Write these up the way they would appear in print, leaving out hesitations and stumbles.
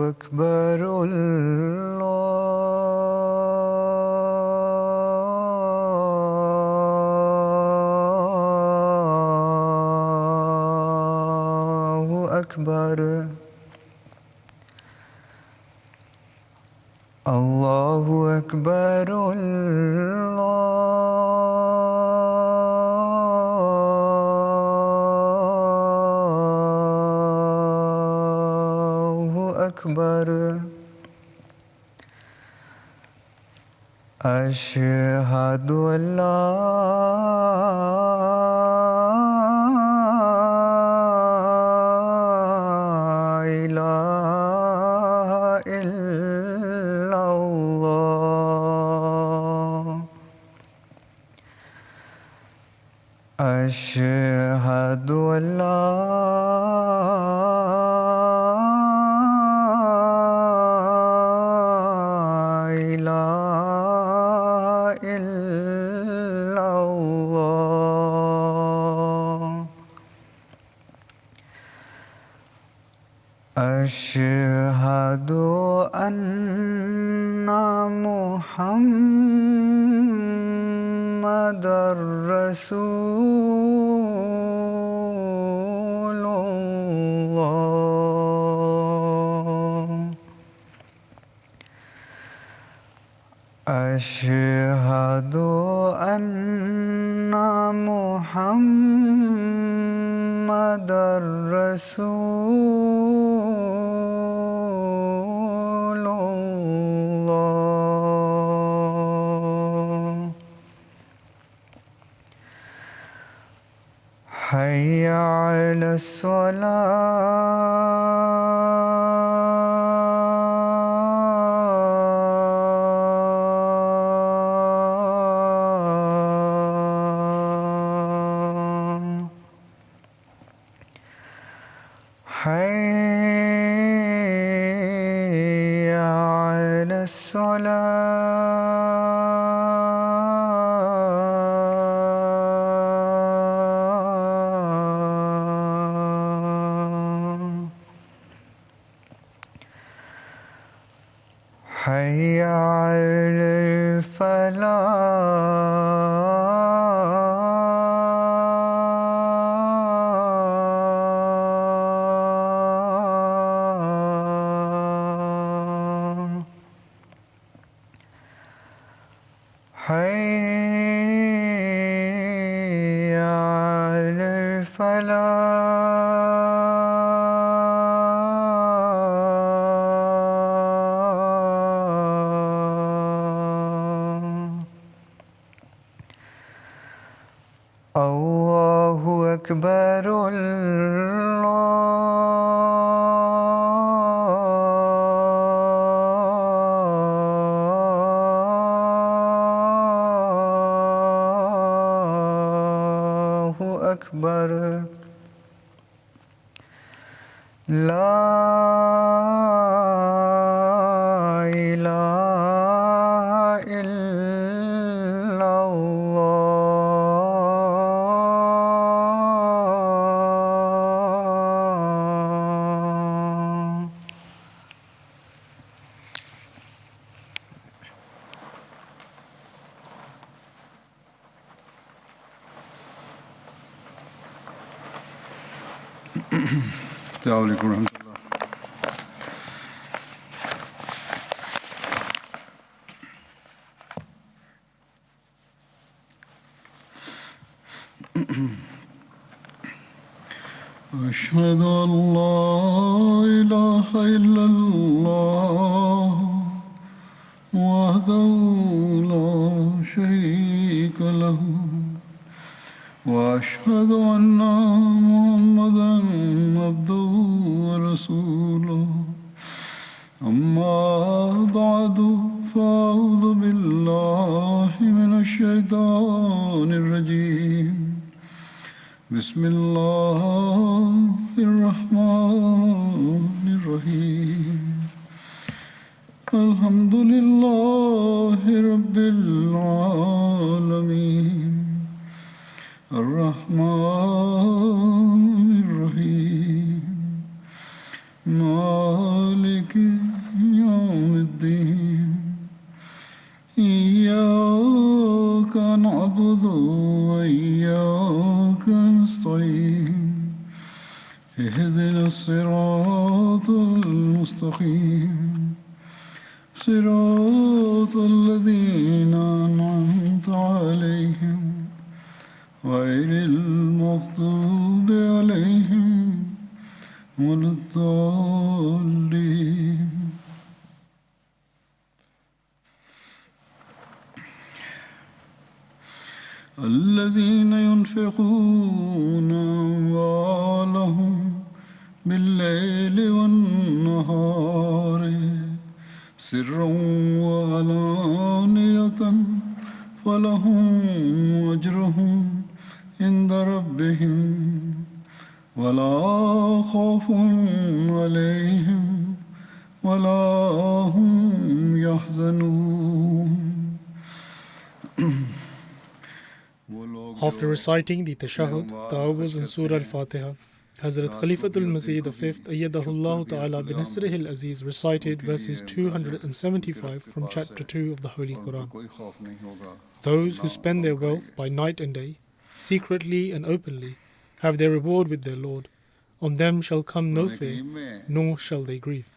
أكبر الله أكبر الله أكبر الله أكبر أشهد أن لا إله إلا الله أشهد أن لا إله إلا الله أشهد أن محمد رسول الله أشهد أن محمد رسول الله حي على الصلاة حي على الصلاة حي على الفلاح حي على الفلاح الله أكبر الله أكبر لا إله إلا الله السلام عليكم ورحمة الله. أشهد أن لا إله إلا الله وحده لا شريك له وأشهد أن محمدا عبده ورسوله أما بعد فأعوذ بالله من الشيطان الرجيم بسم الله الرحمن الرحيم الحمد لله رب العالمين الرحمن الرحيم مالك نعبد وإياك نستعين اهدنا الصراط المستقيم صراط الذين أنعمت عليهم غير المغضوب عليهم ولا الضالين. الذين ينفقون أموالهم بالليل والنهار سرا وعلانية فلهم أجرهم عند ربهم ولا خوف عليهم ولا هم يحزنون. After reciting the Tashahhud, Ta'awuz and Surah Al-Fatiha, Hazrat Khalifatul Masih the Fifth, Ayyadahullah Ta'ala bin Nasrihil Aziz, recited verses 275 from chapter 2 of the Holy Quran. Those who spend their wealth by night and day, secretly and openly, have their reward with their Lord. On them shall come no fear, nor shall they grieve.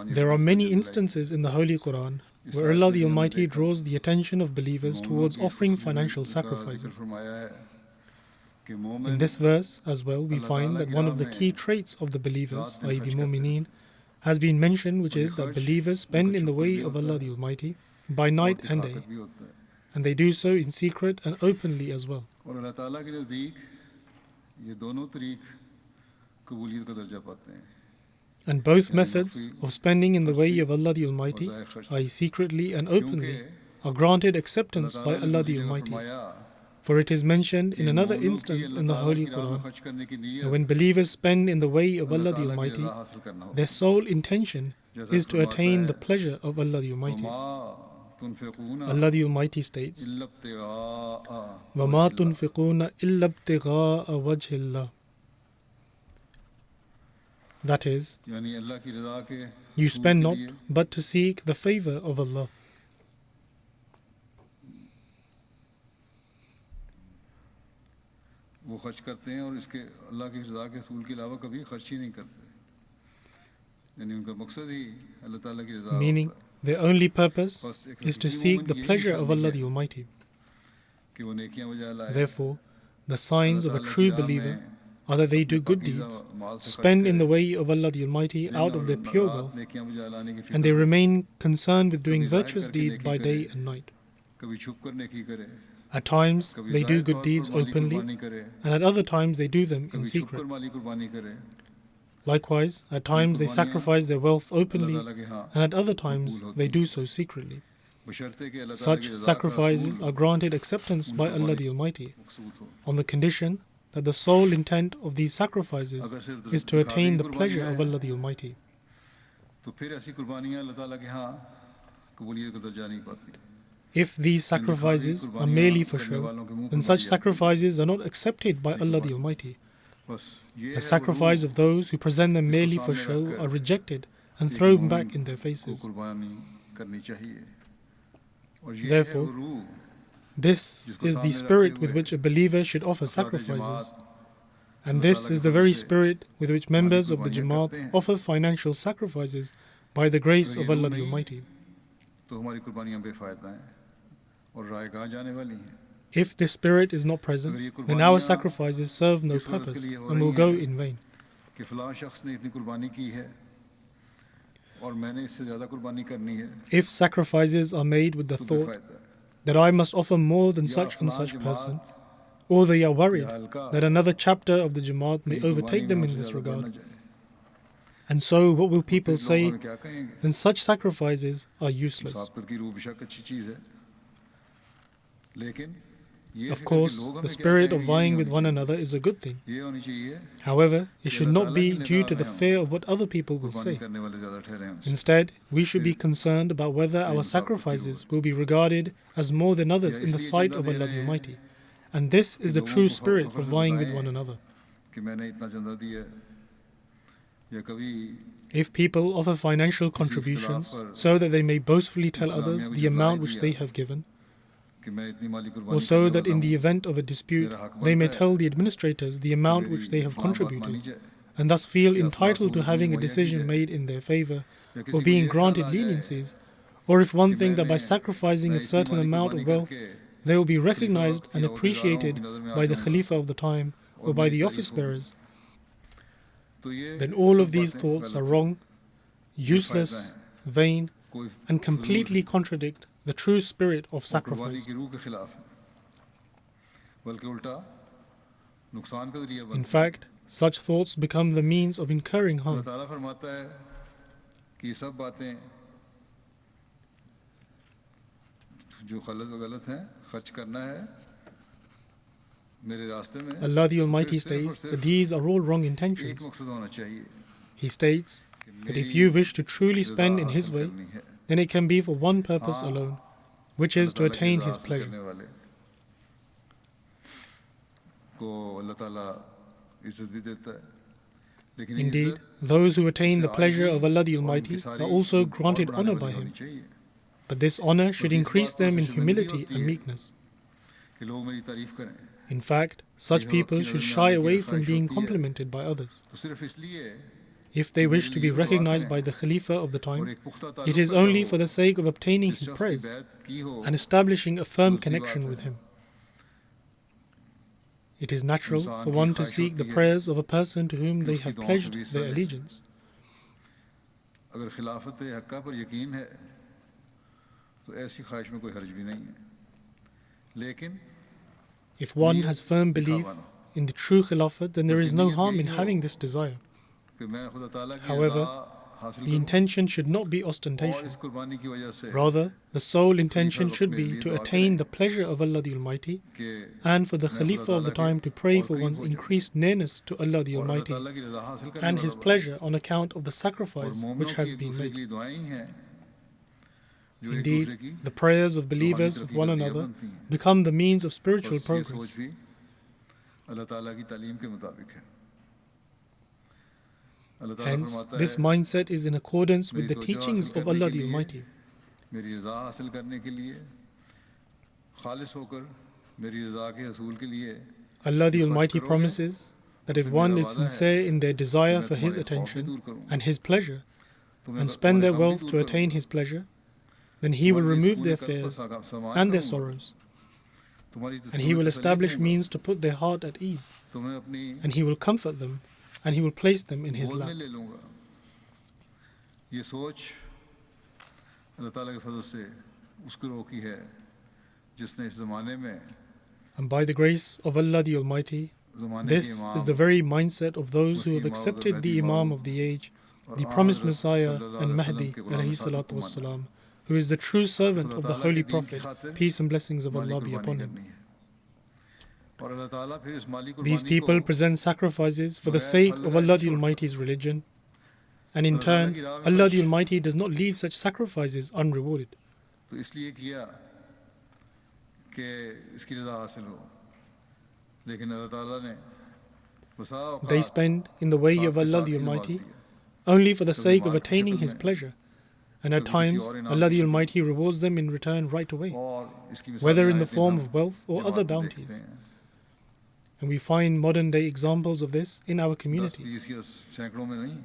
There are many instances in the Holy Quran where Allah the Almighty draws the attention of believers towards offering financial sacrifices. In this verse as well, we find that one of the key traits of the believers, i.e. the mu'mineen, has been mentioned, which is that believers spend in the way of Allah the Almighty by night and day, and they do so in secret and openly as well. And both methods of spending in the way of Allah the Almighty, i.e. secretly and openly, are granted acceptance by Allah the Almighty. For it is mentioned in another instance in the Holy Quran that when believers spend in the way of Allah the Almighty, their sole intention is to attain the pleasure of Allah the Almighty. Allah the Almighty states, وَمَا تُنْفِقُونَ إِلَّا ابْتِغَاءَ وَجْهِ اللَّهِ. That is, you spend not but to seek the favor of Allah. Meaning, their only purpose is to seek the pleasure of Allah the Almighty. Therefore, the signs of a true believer are that they do good deeds, spend in the way of Allah the Almighty out of their pure wealth, and they remain concerned with doing virtuous deeds by day and night. At times, they do good deeds openly, and at other times they do them in secret. Likewise, at times they sacrifice their wealth openly, and at other times they do so secretly. Such sacrifices are granted acceptance by Allah the Almighty, on the condition that the sole intent of these sacrifices is to attain the pleasure of Allah the Almighty. If these sacrifices are merely for show, then such sacrifices are not accepted by Allah the Almighty. The sacrifice of those who present them merely for show are rejected and thrown back in their faces. Therefore, this is the spirit with which a believer should offer sacrifices. And this is the very spirit with which members of the Jamaat offer financial sacrifices by the grace of Allah the Almighty. If this spirit is not present, then our sacrifices serve no purpose and will go in vain. If sacrifices are made with the thought that I must offer more than such and such person, or they are worried that another chapter of the Jamaat may overtake them in this regard, and so what will people say, then such sacrifices are useless. Of course, the spirit of vying with one another is a good thing. However, it should not be due to the fear of what other people will say. Instead, we should be concerned about whether our sacrifices will be regarded as more than others in the sight of Allah the Almighty. And this is the true spirit of vying with one another. या कभी If people offer financial contributions so that they may boastfully tell others the amount which they have given, कि मैं इतनी माली or कुर्बानी so करने that वाला in the हूँ, event of a dispute मेरा हक they may बनता है tell the administrators the कि amount मेरी which they have फलां बात मानी contributed, जाए, and thus feel या फलां entitled to सहूलत having a मुझे मुहैया की decision जाए, made in their favor, या किसी or को being ये ख्याल granted आ जाए leniencies, or if one कि think that by मैंने sacrificing मैं a इतनी certain माली amount कुर्बानी of wealth करके they will be Khalifa recognized वक्त and या अहदेदारों की appreciated नज़र में by आ the जाऊंगा Khalifa of the time और or by मेरी the तारीफ office होगी, bearers, तो ये then all सब of these बातें thoughts are गलत हैं, wrong, बेफायदा useless, हैं, vain, कोई and फजूल completely हैं contradict the true spirit of और कुर्बानी sacrifice. की रूह के खिलाफ हैं, बल्कि उल्टा नुकसान का जरिया In बनते हैं। fact, such thoughts become the means of incurring Allah harm. ताला फरमाता है कि ये सब बातें जो गलत हैं खर्च करना है मेरे रास्ते में, Allah the तो फिर Almighty सिर्फ और states that सिर्फ these are all wrong एक intentions. मकसद होना चाहिए He states कि that if मेरी you wish to truly Raza spend in हासिल His way, करनी है। then it can be for one purpose हाँ, alone, which Allah is to ताला की attain रज़ा His हासिल pleasure. करने वाले को अल्लाह ताला इज्जत भी देता है, लेकिन ये Indeed, इज्जत those who attain उसे the pleasure IG of Allah the और उनकी Almighty सारी are also और granted बढ़ाने honor वाली by होनी Him, चाहिए, but this honor should बल्कि इस increase बात पर them in उसे शर्मिंदगी humility होती and है meekness. कि लोग मेरी तारीफ करें, In fact, such खलीफा वक्त people की should नज़र में shy आने की away from ख्वाहिश being होती है, complimented by others. तो सिर्फ इसलिए If कि they मेरे wish to लिए be वो दुआ recognized करें by the Khalifa of the और time, एक पुख्ता it ताल्लुक is पैदा only हो, for the sake of obtaining जिस His शख्स की praise बैत की हो, and establishing a firm दूसरी बात connection है। with Him. It is natural इंसान for की one to ख्वाहिश seek the होती है prayers of a person to whom कि they उसकी have दुआओं से pledged भी हिस्सा their ले। allegiance. अगर खिलाफत हक्का पर यकीन है तो ऐसी ख्वाहिश में कोई हर्ज भी नहीं है, लेकिन If one नीयत has firm belief दिखावा ना, in the true Khilafat, then there बल्कि is no नीयत harm यही in हो having this desire. कि मैं खुदा ताला की However, रज़ा हासिल the करूं intention should not be और ostentation. इस कुर्बानी की वजह से Rather, the sole Khalifa intention वक्त should मेरे be लिए to दुआ attain करें the pleasure of Allah the Almighty कि and for the मैं खुदा Khalifa of the ताला के time to pray और for करीब one's हो जाऊं increased nearness to Allah the और खुदा Almighty ताला की रज़ा हासिल करने and वाला His बनूं। pleasure on account of the और sacrifice which मोमिनों की has एक been दूसरे के made. लिए दुआएं ही हैं जो एक दूसरे Indeed, की the prayers of रूहानी believers of तरक्की one का जरिया another बनती हैं। become the means of spiritual बस ये सोच progress. भी अल्लाह ताला की तालीम के मुताबिक है। अल्लाह ताला Hence, फरमाता this है mindset is in accordance with मेरी the तवज्जो teachings हासिल of करने Allah के the लिए, Almighty. मेरी रज़ा हासिल करने के लिए, खालिस होकर मेरी रज़ा के हसूल के लिए Allah the जब खर्च Almighty करोगे promises that if फिर one मेरा is वादा है sincere in their कि desire मैं for His तुम्हारे खौफ भी attention दूर करूंगा, and His pleasure तुम्हें and spend तुम्हारे their गम भी wealth दूर to attain करूंगा, His pleasure, then He will तुम्हारे लिए remove सुकून their क़ल्ब का fears सामान and their करूंगा, sorrows, तुम्हारी and He will तसल्ली establish दूंगा, means to put their heart at ease, तुम्हें अपनी and He will comfort them, and He will place them in His गोद lap. में ले लूंगा। ये सोच अल्लाह ताला के फजल से उसको रोकी है जिसने इस ज़माने में And by the grace of Allah the Almighty, ज़माने के this इमाम is the very mindset of those who have Masih accepted मौद the Mahdi Imam मौद of the age, और the आ promised हज़रत Messiah सल्लल्लाहु and अलैहि वसल्लम Mahdi के गुलाम alayhi सादिक salatu को मानना, wassalam, who is the true servant खुदा of the ताला Holy के दीन की Prophet, खातिर peace and blessings of Mali Allah be कुर्बानी upon him. करनी है और अल्लाह ताला फिर इस माली These कुर्बानी people को present sacrifices for the बगैर sake फल of लगाए Allah नहीं the छोड़ता। Almighty's religion, and in अल्लाह ताला turn, की राह में Allah the खर्च Almighty does not leave such sacrifices unrewarded. तो इसलिए किया कि इसकी रज़ा हासिल हो, लेकिन अल्लाह ताला ने बसा They औकात spend in the way साथ of के Allah साथ the ही नवाज Almighty दिया, only for the कभी sake of माल की attaining शक्ल His में, pleasure, and at कभी किसी times और इनाम Allah की the शक्ल में, Almighty rewards them in return right away, और इसकी मिसालें whether in the आए दिन form हम of wealth or other जमात में देखते bounties. हैं। And we find modern day examples of this in our 10, community. 20 या सैकड़ों में नहीं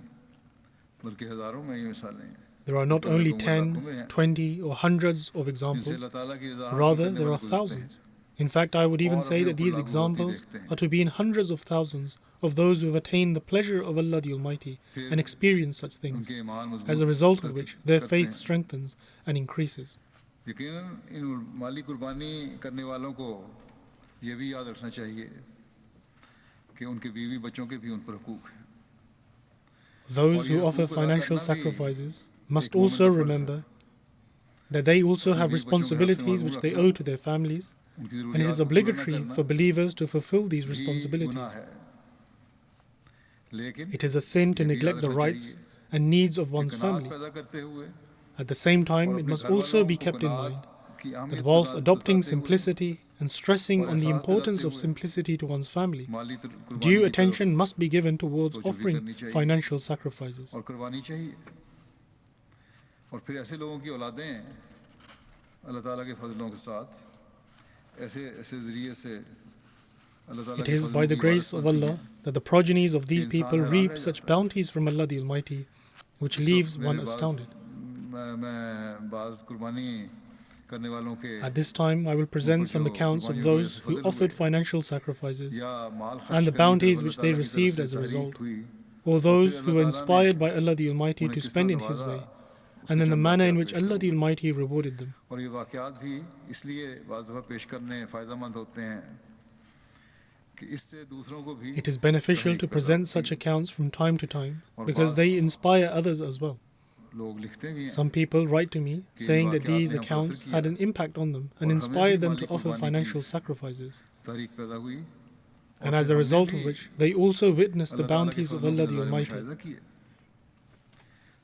बल्कि हज़ारों में ये मिसालें हैं There are not करोड़ों only लाखों में 10, हैं 20, or hundreds of जिनसे examples, अल्लाह ताला की रज़ा हासिल rather, करने there वाले are गुज़रते हैं thousands. In fact, I would even और say अपने that ऊपर these लागू होती examples देखते हैं। are to be in hundreds of thousands of those who have attained the pleasure of Allah the Almighty फिर and experienced such things, उनके ईमान मजबूत as a result of तरक्की which their करते faith हैं। strengthens and increases. यकीनन इन माली कुर्बानी करने वालों को ये भी याद रखना चाहिए कि उनके बीवी बच्चों के भी उन पर हुकूक हैं। Those और who ये offer हुकूक अदा financial करना भी sacrifices must एक मोमिन also का फ़र्ज़ है। remember that they also अपने have बीवी बच्चों के हक़ से responsibilities मालूम which they रखना, owe to their families, उनकी and it ज़रूरियात is को पूरा न obligatory करना for believers to fulfill these भी गुनाह responsibilities. है, लेकिन It is a sin to ये भी याद neglect the रखना rights चाहिए and needs of कि one's कनात family. पैदा करते हुए At the same और time, it अपने must घर also वालों be को kept in कनात mind की that अहमियत whilst adopting बताते हुए simplicity and stressing on the importance of simplicity to one's family, due attention must be given towards offering financial sacrifices. और करवानी चाहिए। और फिर ऐसे लोगों की औलादें अल्लाह ताला के फजलों के साथ ऐसे ऐसे ज़रिए से अल्लाह ताला It के is फजलों by the की grace इबादत of बनती Allah हैं that the progenies of these कि people इंसान हैरान reap रह such जाता है। bounties from Allah the Almighty, which इस leaves वक्त one मेरे astounded. मैं बाज़ कुर्बानी करने वालों के At this time, I will present some accounts of those who offered financial sacrifices and the bounties which they received as a result, or those who were inspired by Allah the Almighty to spend in His way, and in the manner in which Allah the Almighty rewarded them. और ये वाक़यात भी इसलिए बाज़ दफ़ा पेश करने फ़ायदेमंद होते हैं कि इससे दूसरों को भी It is beneficial to present such accounts from time to time because they inspire others as well. लोग लिखते भी हैं Some people write to me saying that these accounts had an impact on them and inspired them to offer financial sacrifices, तारीख पैदा हुई and as a result of which they also witnessed the bounties of Allah the Almighty.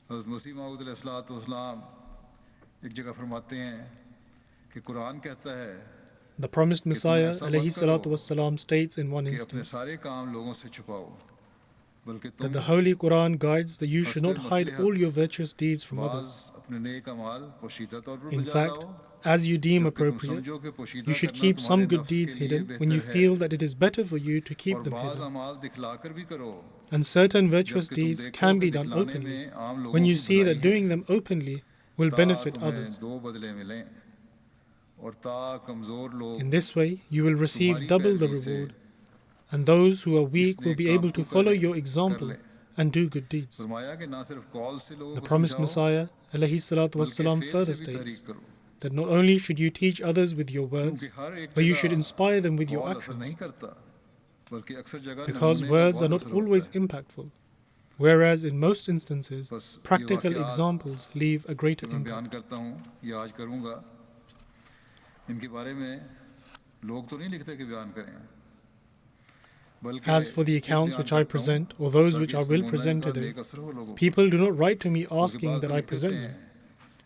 हज़रत मसीह मऊद अलैहिस्सलाम एक जगह फरमाते हैं कि कुरान कहता है The promised Messiah ﷺ states in one कि अपने instance सारे काम लोगों से छुपाओ बल्कि that तुम the Holy Quran guides that you should not hide all your virtuous deeds from बाज़ others. अपने नेक अमाल पोशीदा तौर पर In बजा fact, लाओ as you deem जबकि तुम appropriate, समझो कि पोशीदा you should करना keep some तुम्हारे good नफ्स deeds के लिए hidden when you बेहतर है feel that it is better for you to keep और them बाज़ hidden. अमाल दिखलाकर भी करो And certain virtuous जबकि तुम deeds देखो can कि be done दिखलाने openly में आम लोगों when you की see भलाई that है doing them openly will ता benefit तुम्हें others. दो बदले मिलें और ता कमज़ोर लोग In this way, you will receive तुम्हारी double the पैरवी से reward, and those who are इस weak will नेक be काम able को to follow करें your कर example लें and do good deeds. फरमाया कि ना सिर्फ कॉल से लोगों The को promised समझाओ Messiah ﷺ बल्कि further फेल से भी तहरीक states करो that not only should you teach others with your words, क्योंकि हर एक but you should जगह inspire them with your call असर नहीं actions, करता बल्कि अक्सर जगह because नमूने का words are बहुत not असर होता always है impactful, whereas in most instances, बस ये practical वाक़यात examples leave a greater जो मैं impact. बयान करता हूँ या आज करूँगा इनके बारे में लोग तो नहीं लिखते कि बयान करें बल्कि As for the खुद accounts बयान which I करता हूँ present, or those which ताकि I इस will नमूने present का today, नेक असर हो लोगों पर people do not write to me बल्कि asking बाज़ that तो I लिख देते present हैं them.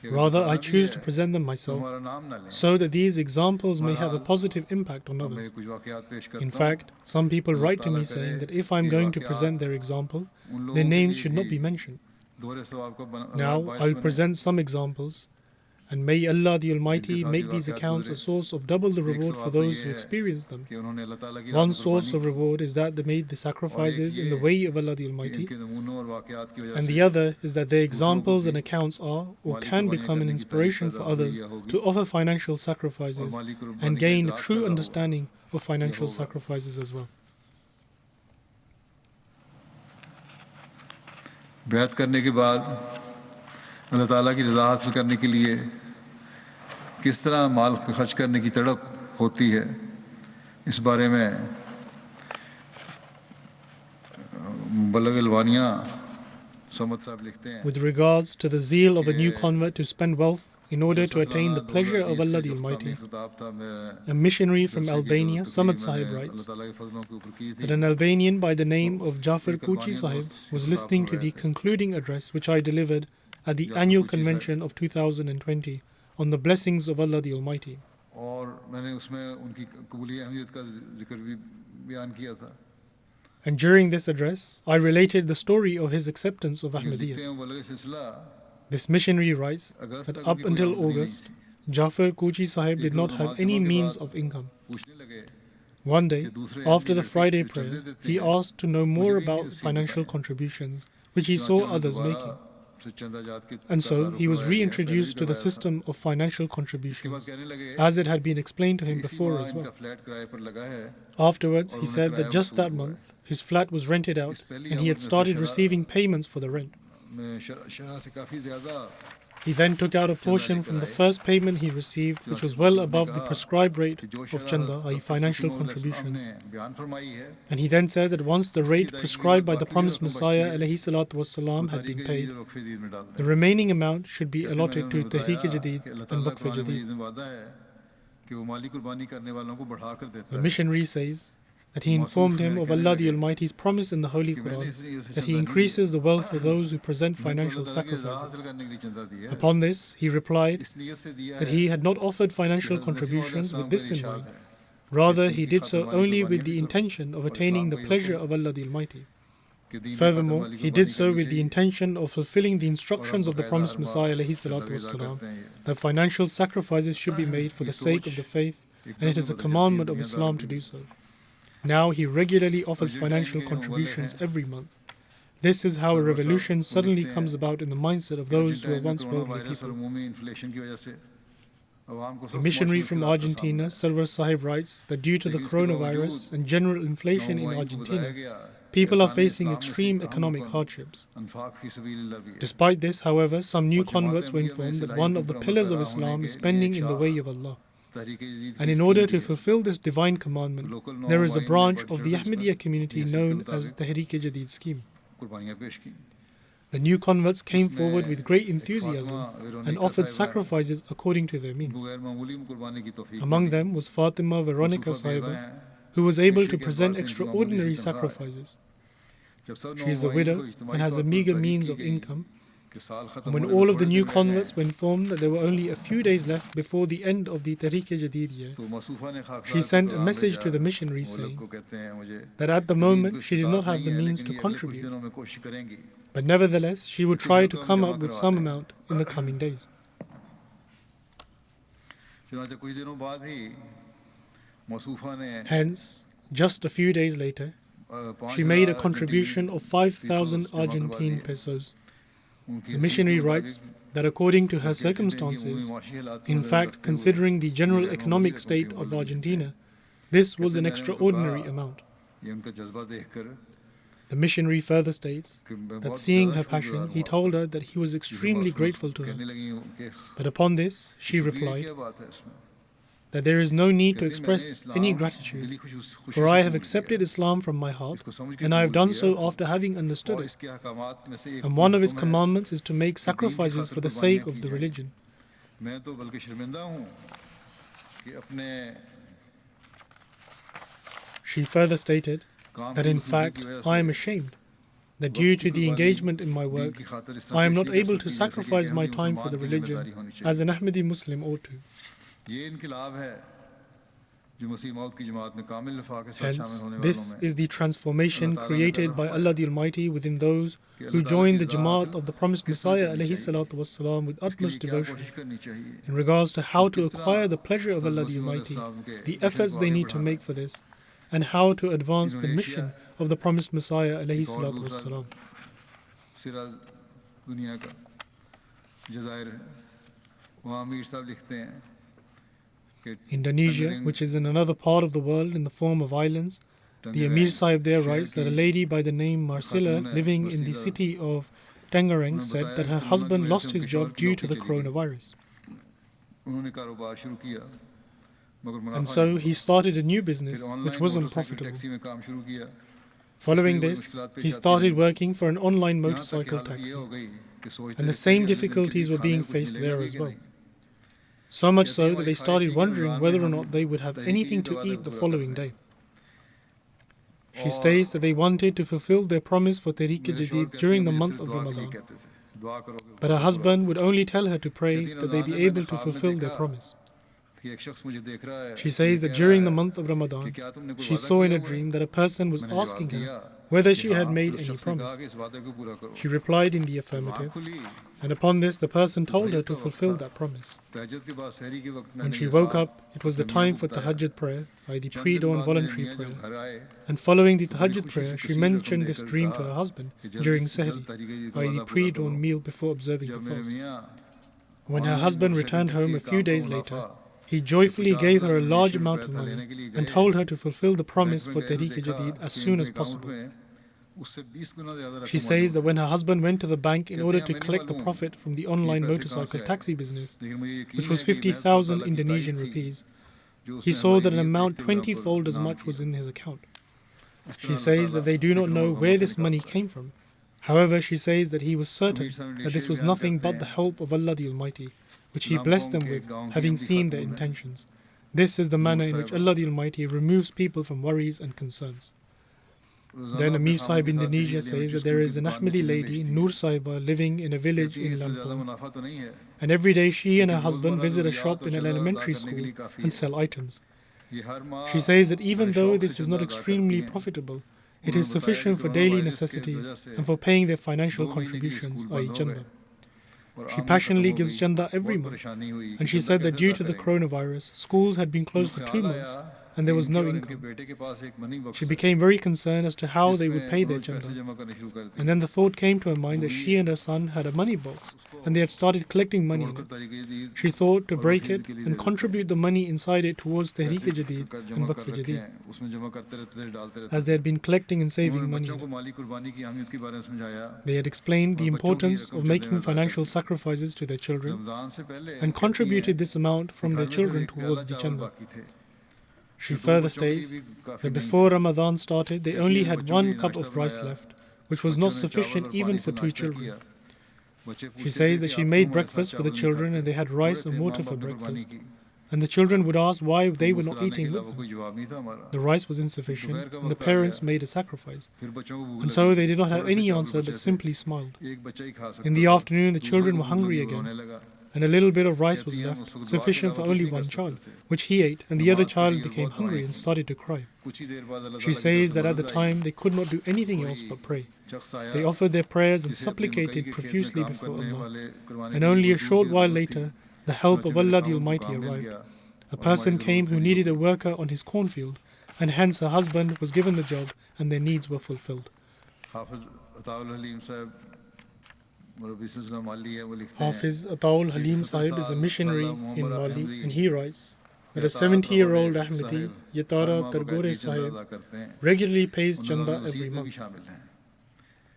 कि अगर Rather, I बताना भी choose है to present them तो myself हमारा नाम ना लें so that these examples may have a बहरहाल positive impact on अब मैं others. कुछ वाक़यात पेश In करता हूँ fact, some people Allah write to ताला me करे saying that if कि I'm ये going to वाक़यात present their example, उन their लोगों के names लिए should not भी be mentioned. दोहरे सवाब का Now, बायस I'll बने present some examples, and may Allah the जिनके Almighty साथ ये make these वाक़यात accounts a गुजरे source of double the एक reward for सवाब तो those ये who है experience them. कि उन्होंने अल्लाह ताला की राह One में source कुर्बानी of की reward is that they made the और एक sacrifices in the ये way of Allah the कि Almighty, इनके नमूनों और वाक़यात की वजह and से the other is that their दूसरों को examples भी and accounts are or Mali can कुर्बानियाँ become an करने की तारीख inspiration पैदा for हुई others या होगी to offer financial और sacrifices माली कुर्बानी and का gain a इदराक true पैदा हुआ understanding of या financial होगा sacrifices as well. बैत करने के बाद अल्लाह ताला की रज़ा हासिल करने के लिए किस तरह माल खर्च करने की तड़प होती है इस बारे में बलग अलवानिया समद साहब लिखते हैं With regards to the zeal of a new कि convert to spend wealth in order to attain the pleasure of Allah the Almighty, a missionary from Albania, Samad Sahib, writes that an Albanian by the name of Jafar Kuchi Sahib was listening to the concluding address which I delivered at the annual convention of 2020 on the blessings of Allah the Almighty. और मैंने उसमें उनकी कबूली अहमियत का जिक्र भी बयान किया था And during this address, I related the story of his acceptance of ये लिखते Ahmadiyya. हैं बलग सिलसिला This missionary writes August that तक up उनकी कोई until आमदनी नहीं August, थी Jafar Kuchi Sahib एक did रोज़ not have नमाज any जुमा के means बाद of income. पूछने लगे One day, कि दूसरे after the अहमदी Friday लड़के जो prayer, चंदे देते he हैं asked to know मुझे more भी इनकी about नसीब financial बताएं contributions, which he चुनांचे saw उन्होंने others दोबारा making. से चंदा जात के And so ताल्लुक he was करवाया गया, पहले भी reintroduced to the करवाया था system of financial इसके बाद contributions, कहने लगे as it had been explained to him इसी before माह as इनका well. फ्लैट किराए पर लगा है Afterwards, और he उन्हें said that किराया just वसूल that हुआ है month, his flat was rented out इस पहली and he आमद had में से started Shara receiving payments for the rent. में शरा से काफ़ी ज़्यादा He then took out a portion from the first payment he received, which was well above the prescribed rate कि जो of शरा chanda, i.e. तब तक financial हुकूमत इस्लाम contributions. ने बयान फरमाई है And he then said that once the rate अदायगी prescribed by बाद the बाकी promised रकम बचती Messiah है ﷺ वो had been तारीख़ paid, जदीद और वक़फ़े जदीद में डाल the दें remaining amount should be कहते मैंने allotted to उन्हें बताया Tahriq Jadid कि अल्लाह and ताला Waqf कुरान Jadid. मजीद में वादा है कि वो माली कुर्बानी करने वालों को बढ़ा कर देता The है missionary says that he informed him of Allah the Almighty's promise in the Holy कि मैंने Quran इसलिए that He चंदा नहीं increases the wealth for those who present मैं तो financial अल्लाह ताला की रज़ा हासिल sacrifices. करने के लिए चंदा दिया है Upon this, he replied इस नीयत से दिया that है he had not offered कि financial हज़रत मसीह contributions अलैहिस्सलाम with का this in इरशाद mind, है Rather, he did so only with the intention of attaining the pleasure of Allah the Almighty. Furthermore, he did so with the intention of fulfilling the instructions of the promised Messiah ﷺ, that financial sacrifices should be made for the sake of the faith, and it is a commandment of Islam to do so. Now he regularly offers financial contributions every month. This is how a revolution suddenly comes about in the mindset of those who were once worldly people. A missionary from Argentina, Sarwar Sahib, writes that due to the coronavirus and general inflation in Argentina, people are facing extreme economic hardships. Despite this, however, some new converts were informed that one of the pillars of Islam is spending in the way of Allah. And in order to fulfill this divine commandment, there is a branch of the Ahmadiyya community known as the Tehreek-e-Jadid scheme. The new converts came forward with great enthusiasm and offered sacrifices according to their means. Among them was Fatima Veronica Sahiba, who was able to present extraordinary sacrifices. She is a widow and has a meager means of income. And when all of the new converts were informed that there were only a few days left before the end of the Tehreek-e-Jadid year, she sent a message to the missionary saying that at the moment she did not have the means to contribute, but nevertheless she would try to come up with some amount in the coming days. Hence, just a few days later, she made a contribution of 5,000 Argentine pesos. The missionary writes that according to her circumstances, in fact, considering the general economic state of Argentina, this was an extraordinary amount. The missionary further states that seeing her passion, he told her that he was extremely grateful to her. But upon this, she replied that there is no need to express any gratitude, for I have accepted Islam from my heart, and I have done so after having understood it. And one of its commandments is to make sacrifices for the sake of the religion. She further stated that in fact I am ashamed that due to the engagement in my work, I am not able to sacrifice my time for the religion as an Ahmadi Muslim ought to. Hence, this is the transformation created by Allah the Almighty within those who join the Jamaat of the promised Messiah ﷺ with utmost devotion in regards to how to acquire the pleasure of Allah the Almighty, the efforts they need to make for this, and how to advance the mission of the promised Messiah ﷺ. Indonesia, which is in another part of the world in the form of islands, the Amir Sahib there writes that a lady by the name Marcilla, living in the city of Tangerang, said that her husband lost his job due to the coronavirus. And so he started a new business which was unprofitable. Following this, he started working for an online motorcycle taxi, and the same difficulties were being faced there as well. So much so that they started wondering whether or not they would have anything to eat the following day. She states that they wanted to fulfill their promise for Tehreek-e-Jadid during the month of Ramadan. But her husband would only tell her to pray that they be able to fulfill their promise. She says that during the month of Ramadan, she saw in a dream that a person was asking her whether she had made any promise. She replied in the affirmative, and upon this the person told her to fulfill that promise. When she woke up, it was the time for Tahajjud prayer, by the pre-dawn voluntary prayer. And following the Tahajjud prayer, she mentioned this dream to her husband during Sahri, by the pre-dawn meal before observing the fast. When her husband returned home a few days later, he joyfully gave her a large amount of money and told her to fulfill the promise for Tehreek-e-Jadid as soon as possible. She says that when her husband went to the bank in order to collect the profit from the online motorcycle taxi business, which was 50,000 Indonesian rupees, he saw that an amount 20-fold as much was in his account. She says that they do not know where this money came from. However, she says that he was certain that this was nothing but the help of Allah the Almighty, which He blessed them with, having seen their intentions. This is the manner in which Allah the Almighty removes people from worries and concerns. Then Amir Sahib Indonesia says that there is an Ahmadi lady, Noor Sahiba, living in a village in Lampung, and every day she and her husband visit a shop in an elementary school and sell items. She says that even though this is not extremely profitable, it is sufficient for daily necessities and for paying their financial contributions, i.e. chanda. She passionately gives chanda every month, and she said that due to the coronavirus, schools had been closed for 2 months and there was no income. She became very concerned as to how they would pay their chanda. And then the thought came to her mind that she and her son had a money box and they had started collecting money in it. She thought to break it and contribute the money inside it towards Tehreek-e-Jadid and Waqf-e-Jadid, as they had been collecting and saving money in it. They had explained the importance of making financial sacrifices to their children and contributed this amount from their children towards the chanda. She further states that before Ramadan started, they only had 1 cup of rice left, which was not sufficient even for 2 children. She says that she made breakfast for the children and they had rice and water for breakfast. And the children would ask why they were not eating with them. The rice was insufficient and the parents made a sacrifice. And so they did not have any answer but simply smiled. In the afternoon, the children were hungry again. And a little bit of rice was left, sufficient for only 1 child, which he ate, and the other child became hungry and started to cry. She says that at the time they could not do anything else but pray. They offered their prayers and supplicated profusely before Allah. And only a short while later, the help of Allah the Almighty arrived. A person came who needed a worker on his cornfield, and hence her husband was given the job and their needs were fulfilled. Hafiz Ataul Halim Sahib is a missionary in Mali, and he writes that a 70-year-old Ahmadi, Yatara Targore Sahib, regularly pays chanda every month.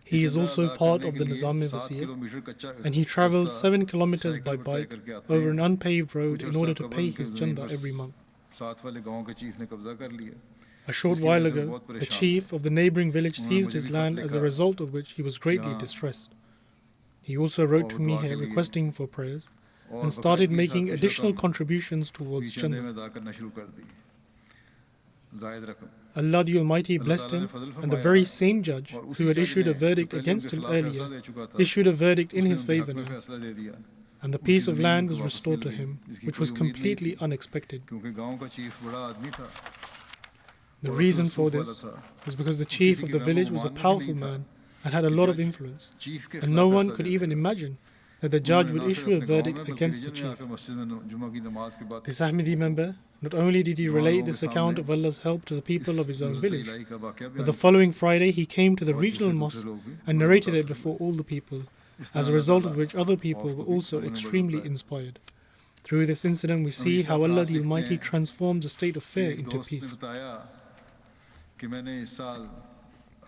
He is also part of the Nizam-e-Wasiyat, and he travels 7 kilometers by bike over an unpaved road in order to pay his chanda every month. A short while ago, the chief of the neighboring village seized his land, as a result of which he was greatly distressed. He also wrote to me here requesting for prayers and started making additional contributions towards chanda. Allah the Almighty blessed him, and the very same judge who had issued a verdict against him earlier issued a verdict in his favor now, and the piece of land was restored to him, which was completely unexpected. The reason for this was because the chief of the village was a powerful man and had a lot of influence, and no one could even imagine that the judge would issue a verdict against the chief. This Ahmadi member, not only did he relate this account of Allah's help to the people of his own village, but the following Friday he came to the regional mosque and narrated it before all the people, as a result of which other people were also extremely inspired. Through this incident we see how Allah the Almighty transforms a state of fear into peace.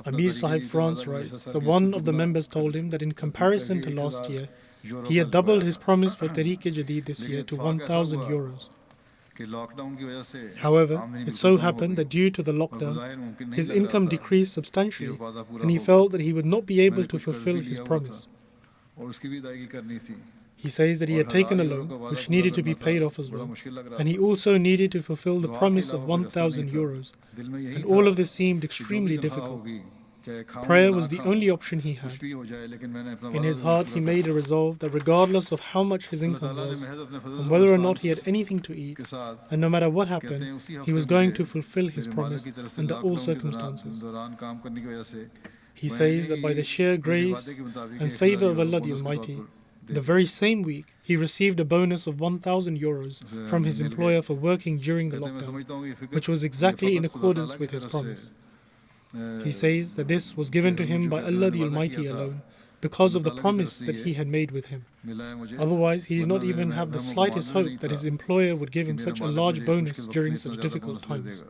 Amir Sahib France writes that one of the members told him that in comparison to last year, he had doubled his promise for Tehreek-e-Jadid this year to 1,000 euros. However, it so happened that due to the lockdown, his income decreased substantially, and he felt that he would not be able to fulfill his promise. He says that he had taken a loan, which needed to be paid off as well, and he also needed to fulfill the promise of 1,000 euros, and all of this seemed extremely difficult. Prayer was the only option he had. In his heart, he made a resolve that regardless of how much his income was, and whether or not he had anything to eat, and no matter what happened, he was going to fulfill his promise under all circumstances. He says that by the sheer grace and favor of Allah the Almighty, the very same week, he received a bonus of 1,000 euros from his employer for working during the lockdown, which was exactly in accordance with his promise. He says that this was given to him by Allah the Almighty alone, because of the promise that he had made with him. Otherwise, he did not even have the slightest hope that his employer would give him such a large bonus during such difficult times.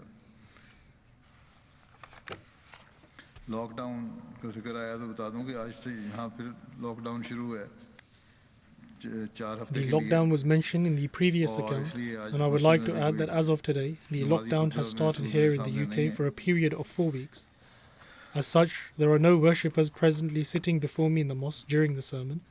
The lockdown was mentioned in the previous account, and I would like to add that as of today, the lockdown has started here in the UK for a period of 4 weeks. As such, there are no worshippers presently sitting before me in the mosque during the sermon.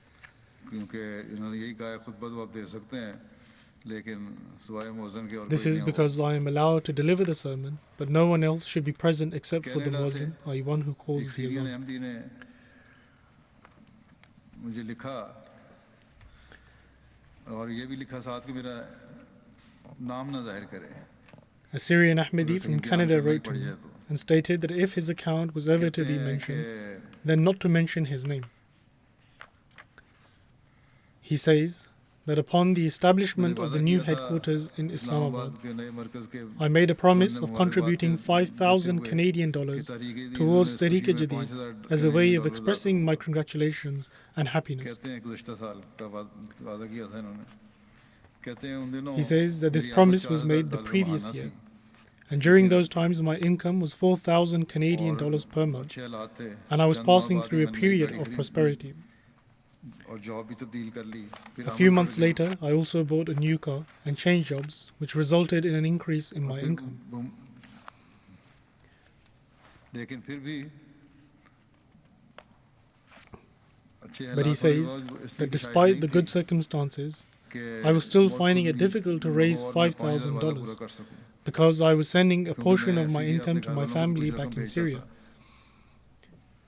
This is because I am allowed to deliver the sermon, but no one else should be present except for the muezzin, i.e. one who calls the azan. a Syrian Ahmadi from Canada wrote to me and stated that if his account was ever to be mentioned, then not to mention his name. He says that upon the establishment of the new headquarters in Islamabad, I made a promise of contributing 5,000 Canadian dollars towards Tehreek-e-Jadid as a way of expressing my congratulations and happiness. He says that this promise was made the previous year, and during those times my income was 4,000 Canadian dollars per month, and I was passing through a period of prosperity. A few months later, I also bought a new car and changed jobs, which resulted in an increase in my income. But he says that despite the good circumstances, I was still finding it difficult to raise $5,000 because I was sending a portion of my income to my family back in Syria.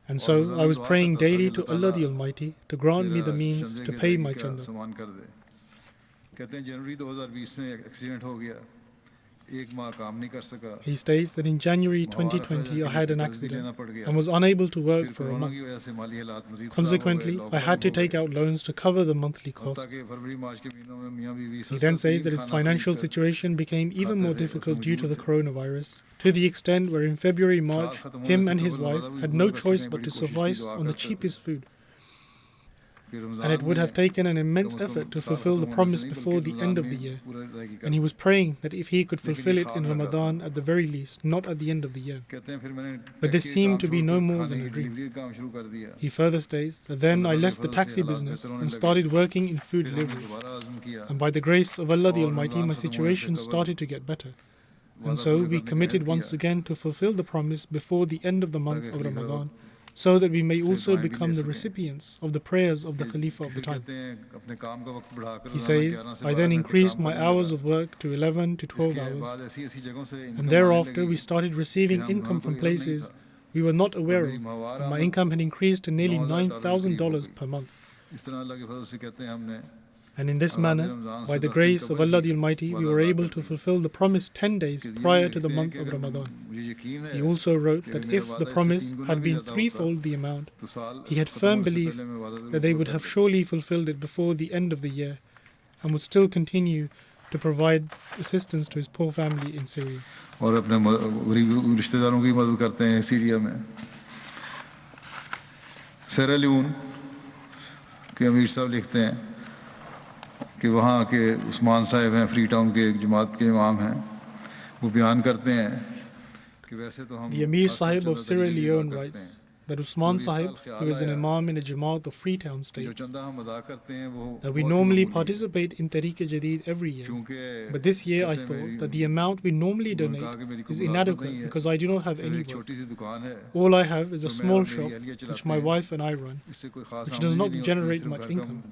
And so I was praying daily to Allah the Almighty to grant me the means to pay my chanda. He states that in January 2020 I had an accident and was unable to work for a month. Consequently, I had to take out loans to cover the monthly costs. He then says that his financial situation became even more difficult due to the coronavirus, to the extent where in February-March, him and his wife had no choice but to suffice on the cheapest food. And it would have taken an immense effort to fulfill the promise before the end of the year. And he was praying that if he could fulfill it in Ramadan at the very least, not at the end of the year. But this seemed to be no more than a dream. He further states that then I left the taxi business and started working in food delivery. And by the grace of Allah the Almighty, my situation started to get better. And so we committed once again to fulfill the promise before the end of the month of Ramadan, so that we may also become the recipients of the prayers of the Khalifa of the time. He says, I then increased my hours of work to 11 to 12 hours, and thereafter we started receiving income from places we were not aware of, and my income had increased to nearly $9,000 per month. And in this manner, by the grace of Allah the Almighty, we were able to fulfill the promise 10 days prior to the month of Ramadan. He also wrote that if the promise had been threefold the amount, he had firm belief that they would have surely fulfilled it before the end of the year and would still continue to provide assistance to his poor family in Syria. और अपने गरीब रिश्तेदारों की मदद करते हैं Syria में. सेरा Leone के अमीर साहब लिखते हैं कि वहाँ के उस्मान साहब हैं, फ्री टाउन के एक जमात के इमाम हैं, वो बयान करते हैं कि वैसे तो हम The Amir Sahib of Sierra Leone writes that Usman Sahib, who is an imam in a Jamaat of Freetown, states that we normally participate in Tehreek-e-Jadid every year. But this year I thought that the amount we normally donate is inadequate because I do not have any work. All I have is a small shop which my wife and I run, which does not generate much income,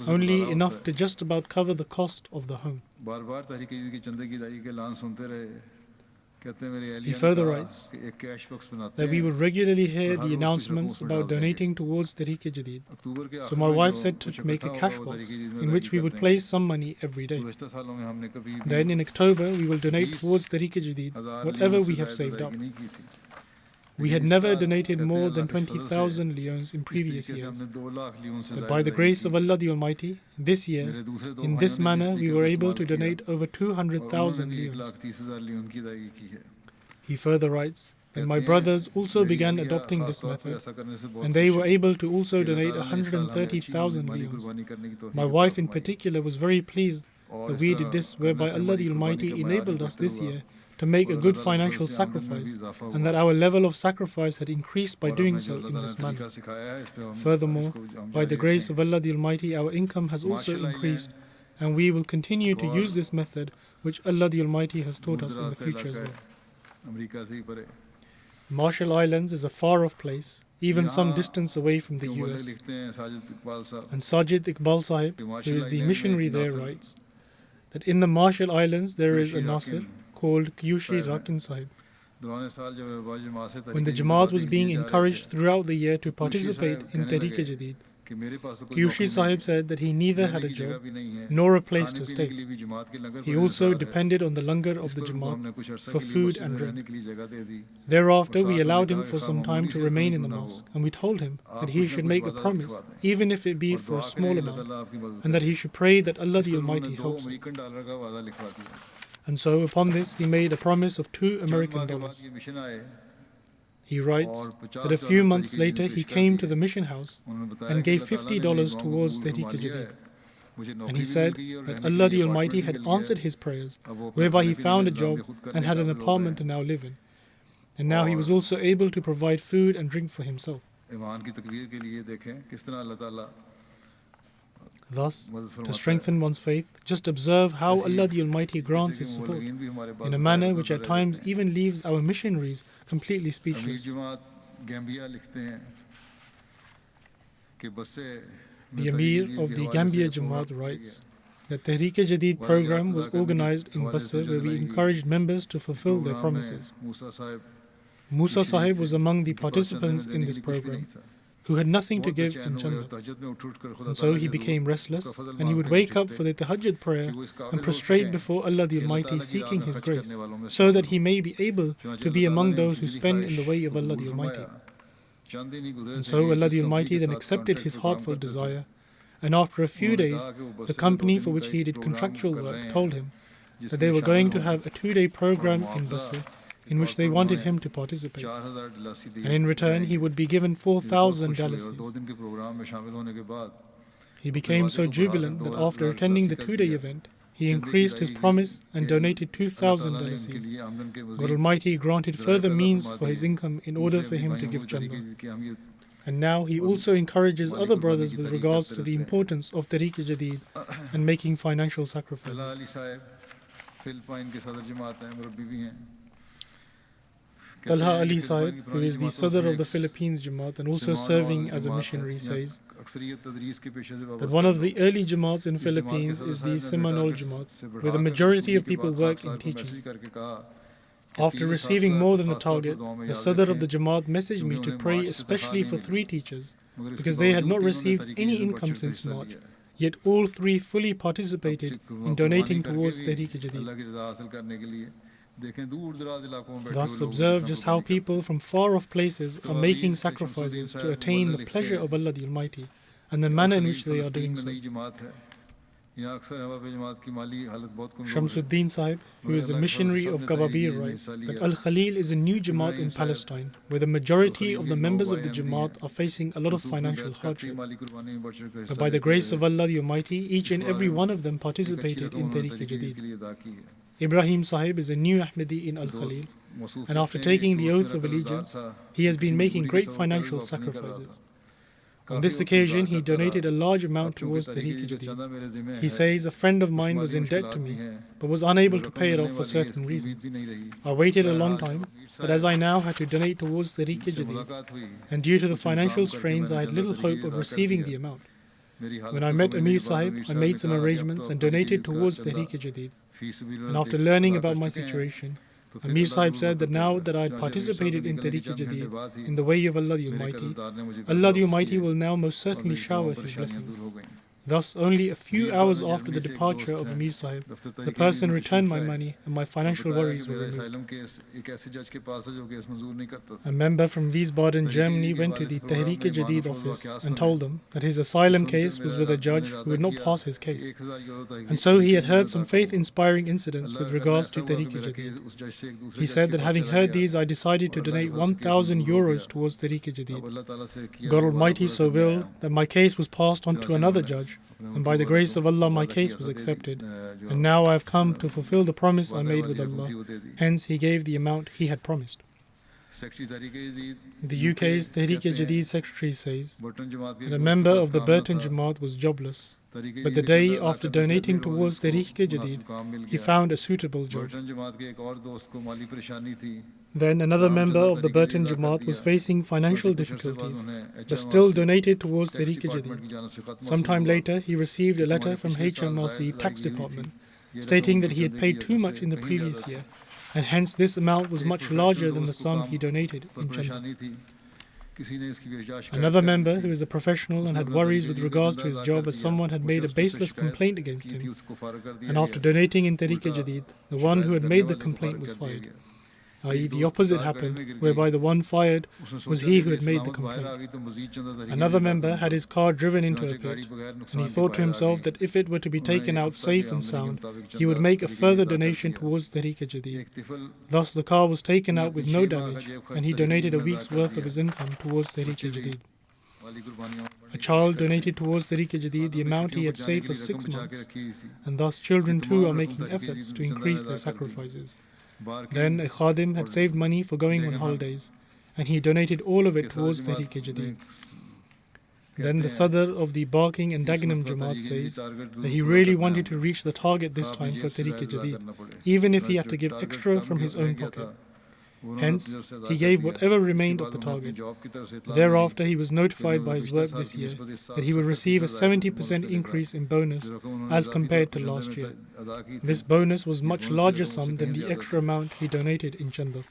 only enough to just about cover the cost of the home. He further writes that we would regularly hear the announcements about donating towards Tehreek-e-Jadid. So my wife said to make a cash box in which we would place some money every day. Then in October we will donate towards Tehreek-e-Jadid whatever we have saved up. We had never donated more than 20,000 leons in previous years. But by the grace of Allah the Almighty, this year, in this manner, we were able to donate over 200,000 leons. He further writes that my brothers also began adopting this method, and they were able to also donate 130,000 leons. My wife in particular was very pleased that we did this, whereby Allah the Almighty enabled us this year to make a good financial sacrifice, and that our level of sacrifice had increased by doing so in this manner. Furthermore, by the grace of Allah the Almighty, our income has also increased, and we will continue to use this method which Allah the Almighty has taught us in the future as well. Marshall Islands is a far-off place, even some distance away from the US. And Sajid Iqbal Sahib, who is the missionary there, writes that in the Marshall Islands there is a Nasir called Kyushi Rakin Sahib. When the Jamaat was being encouraged throughout the year to participate in Tehreek-e-Jadid, Kyushi Sahib said that he neither had a job nor a place to stay. He also depended on the langar of the Jamaat for food and drink. Thereafter, we allowed him for some time to remain in the mosque, and we told him that he should make a promise, even if it be for a small amount, and that he should pray that Allah the Almighty helps him. And so, upon this, he made a promise of $2 American. He writes that a few months later he came to the mission house and gave $50 towards Tehreek-e-Jadid. And he said that Allah the Almighty had answered his prayers, whereby he found a job and had an apartment to now live in. And now he was also able to provide food and drink for himself. Thus, to strengthen one's faith, just observe how Allah the Almighty grants His support in a manner which at times even leaves our missionaries completely speechless. The Amir of the Gambia Jamaat writes that Tehreek-e-Jadid program was organized in Basra, where we encouraged members to fulfill their promises. Musa Sahib was among the participants in this program, who had nothing to give in Chanda. And so he became restless, and he would wake up for the Tahajjud prayer and prostrate before Allah the Almighty, seeking His grace, so that he may be able to be among those who spend in the way of Allah the Almighty. And so Allah the Almighty then accepted his heartfelt desire, and after a few days, the company for which he did contractual work told him that they were going to have a 2-day program in Basra, in which they wanted him to participate. And in return, he would be given 4,000 dialyses. He became so jubilant that after attending the 2-day event, he increased his promise and donated 2,000 dialyses. God Almighty granted further means for his income in order for him to give Jannah. And now he also encourages other brothers with regards to the importance of Tehreek-e-Jadid and making financial sacrifices. Talha Ali Sahib, who is the Sadr of the Philippines Jamaat and also serving as a missionary, says that one of the early Jamaats in Philippines is the Simanol Jamaat, where the majority of people work in teaching. After receiving more than the target, the Sadr of the Jamaat messaged me to pray especially for 3 teachers, because they had not received any income since March, yet all 3 fully participated in donating towards Tehreek-e-Jadid. Thus observe just how people from far-off places are making sacrifices to attain the pleasure of Allah the Almighty, and the manner in which they are doing so. Shamsuddin Sahib, who is a missionary of Gababir, writes that Al-Khalil is a new Jamaat in Palestine, where the majority of the members of the Jamaat are facing a lot of financial hardship. But by the grace of Allah the Almighty, each and every one of them participated in Tehreek-e-Jadid. Ibrahim Sahib is a new Ahmadi in Al-Khalil, and after taking the oath of allegiance, he has been making great financial sacrifices. On this occasion, he donated a large amount towards Tehreek-e-Jadid. He says, a friend of mine was in debt to me, but was unable to pay it off for certain reasons. I waited a long time, but as I now had to donate towards Tehreek-e-Jadid, and due to the financial strains, I had little hope of receiving the amount. When I met Amir Sahib, I made some arrangements and donated towards Tehreek-e-Jadid. And after learning about my situation, Amir Sahib said that now that I had participated in Tehreek-e-Jadid in the way of Allah the Almighty will now most certainly shower His blessings. Thus, only a few hours after the departure of Amir Sahib, the person returned my money and my financial worries were removed. A member from Wiesbaden, Germany went to the Tehreek-e-Jadid office and told them that his asylum case was with a judge who would not pass his case. And so he had heard some faith-inspiring incidents with regards to Tehreek-e-Jadid. He said that having heard these, I decided to donate 1,000 euros towards Tehreek-e-Jadid. God Almighty so willed that my case was passed on to another judge, and by the grace of Allah my case was accepted, and now I have come to fulfill the promise I made with Allah. Hence he gave the amount he had promised. The UK's Tehreek-e-Jadid secretary says that a member of the Burton Jamaat was jobless, but the day after donating towards Tehreek-e-Jadid, he found a suitable job. Then another member of the Burton Jamaat was facing financial difficulties, but still donated towards Tehreek-e-Jadid. Sometime later, he received a letter from HMRC Tax Department stating that he had paid too much in the previous year, and hence this amount was much larger than the sum he donated in Chanda. Another member, who is a professional and had worries with regards to his job as someone had made a baseless complaint against him, and after donating in Tariq-e-Jadid, the one who had made the complaint was fired. I.e., the opposite happened, whereby the one fired was he who had made the complaint. Another member had his car driven into a pit, and he thought to himself that if it were to be taken out safe and sound, he would make a further donation towards Tariq-e-Jadid. Thus, the car was taken out with no damage, and he donated a week's worth of his income towards Tariq-e-Jadid. A child donated towards Tariq-e-Jadid the amount he had saved for 6 months, and thus children too are making efforts to increase their sacrifices. Then a khadim had saved money for going on holidays, and he donated all of it towards Tariq-e-Jadid. Then the Sadr of the Barking and Dagenham Jamaat says that he really wanted to reach the target this time for Tariq-e-Jadid, even if he had to give extra from his own pocket. Hence, he gave whatever remained of the target. Thereafter, he was notified by his work this year that he will receive a 70% increase in bonus as compared to last year. This bonus was much larger sum than the extra amount he donated in Chanda.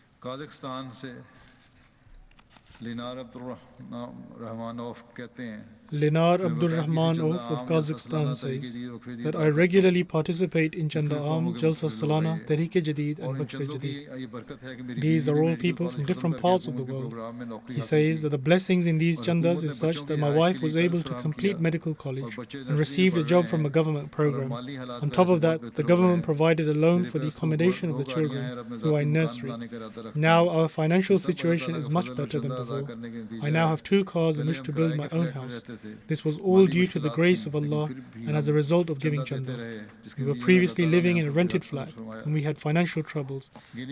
Linar Abdul Rahman of Kazakhstan says that I regularly participate in Chanda Aam, Jalsa Salana, Tariq-e-Jadid and Waqf-e-Jadid. These are all people from different parts of the world. He says that the blessings in these Chandas is such that my wife was able to complete medical college and received a job from a government program. On top of that, the government provided a loan for the accommodation of the children who are in nursery. Now our financial situation is much better than before. I now have 2 cars in which to build my own house. This was all due to the grace of Allah and as a result of giving Chanda. We were previously living in a rented flat and we had financial troubles,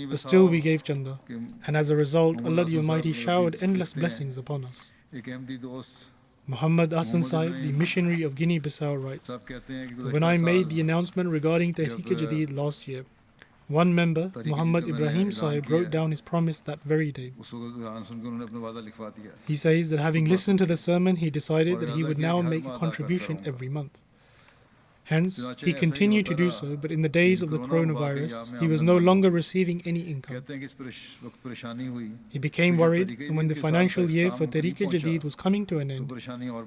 but still we gave Chanda. And as a result, Allah the Almighty showered endless blessings upon us. Muhammad Hassan Sahib, the missionary of Guinea-Bissau, writes that when I made the announcement regarding Tariq-e-Jadid last year, one member, Muhammad Ibrahim Sahib, wrote down his promise that very day. He says that having listened to the sermon, he decided that he would now make a contribution every month. Hence, he continued to do so, but in the days of the coronavirus, he was no longer receiving any income. He became worried, and when the financial year for Tariq-e-Jadid was coming to an end,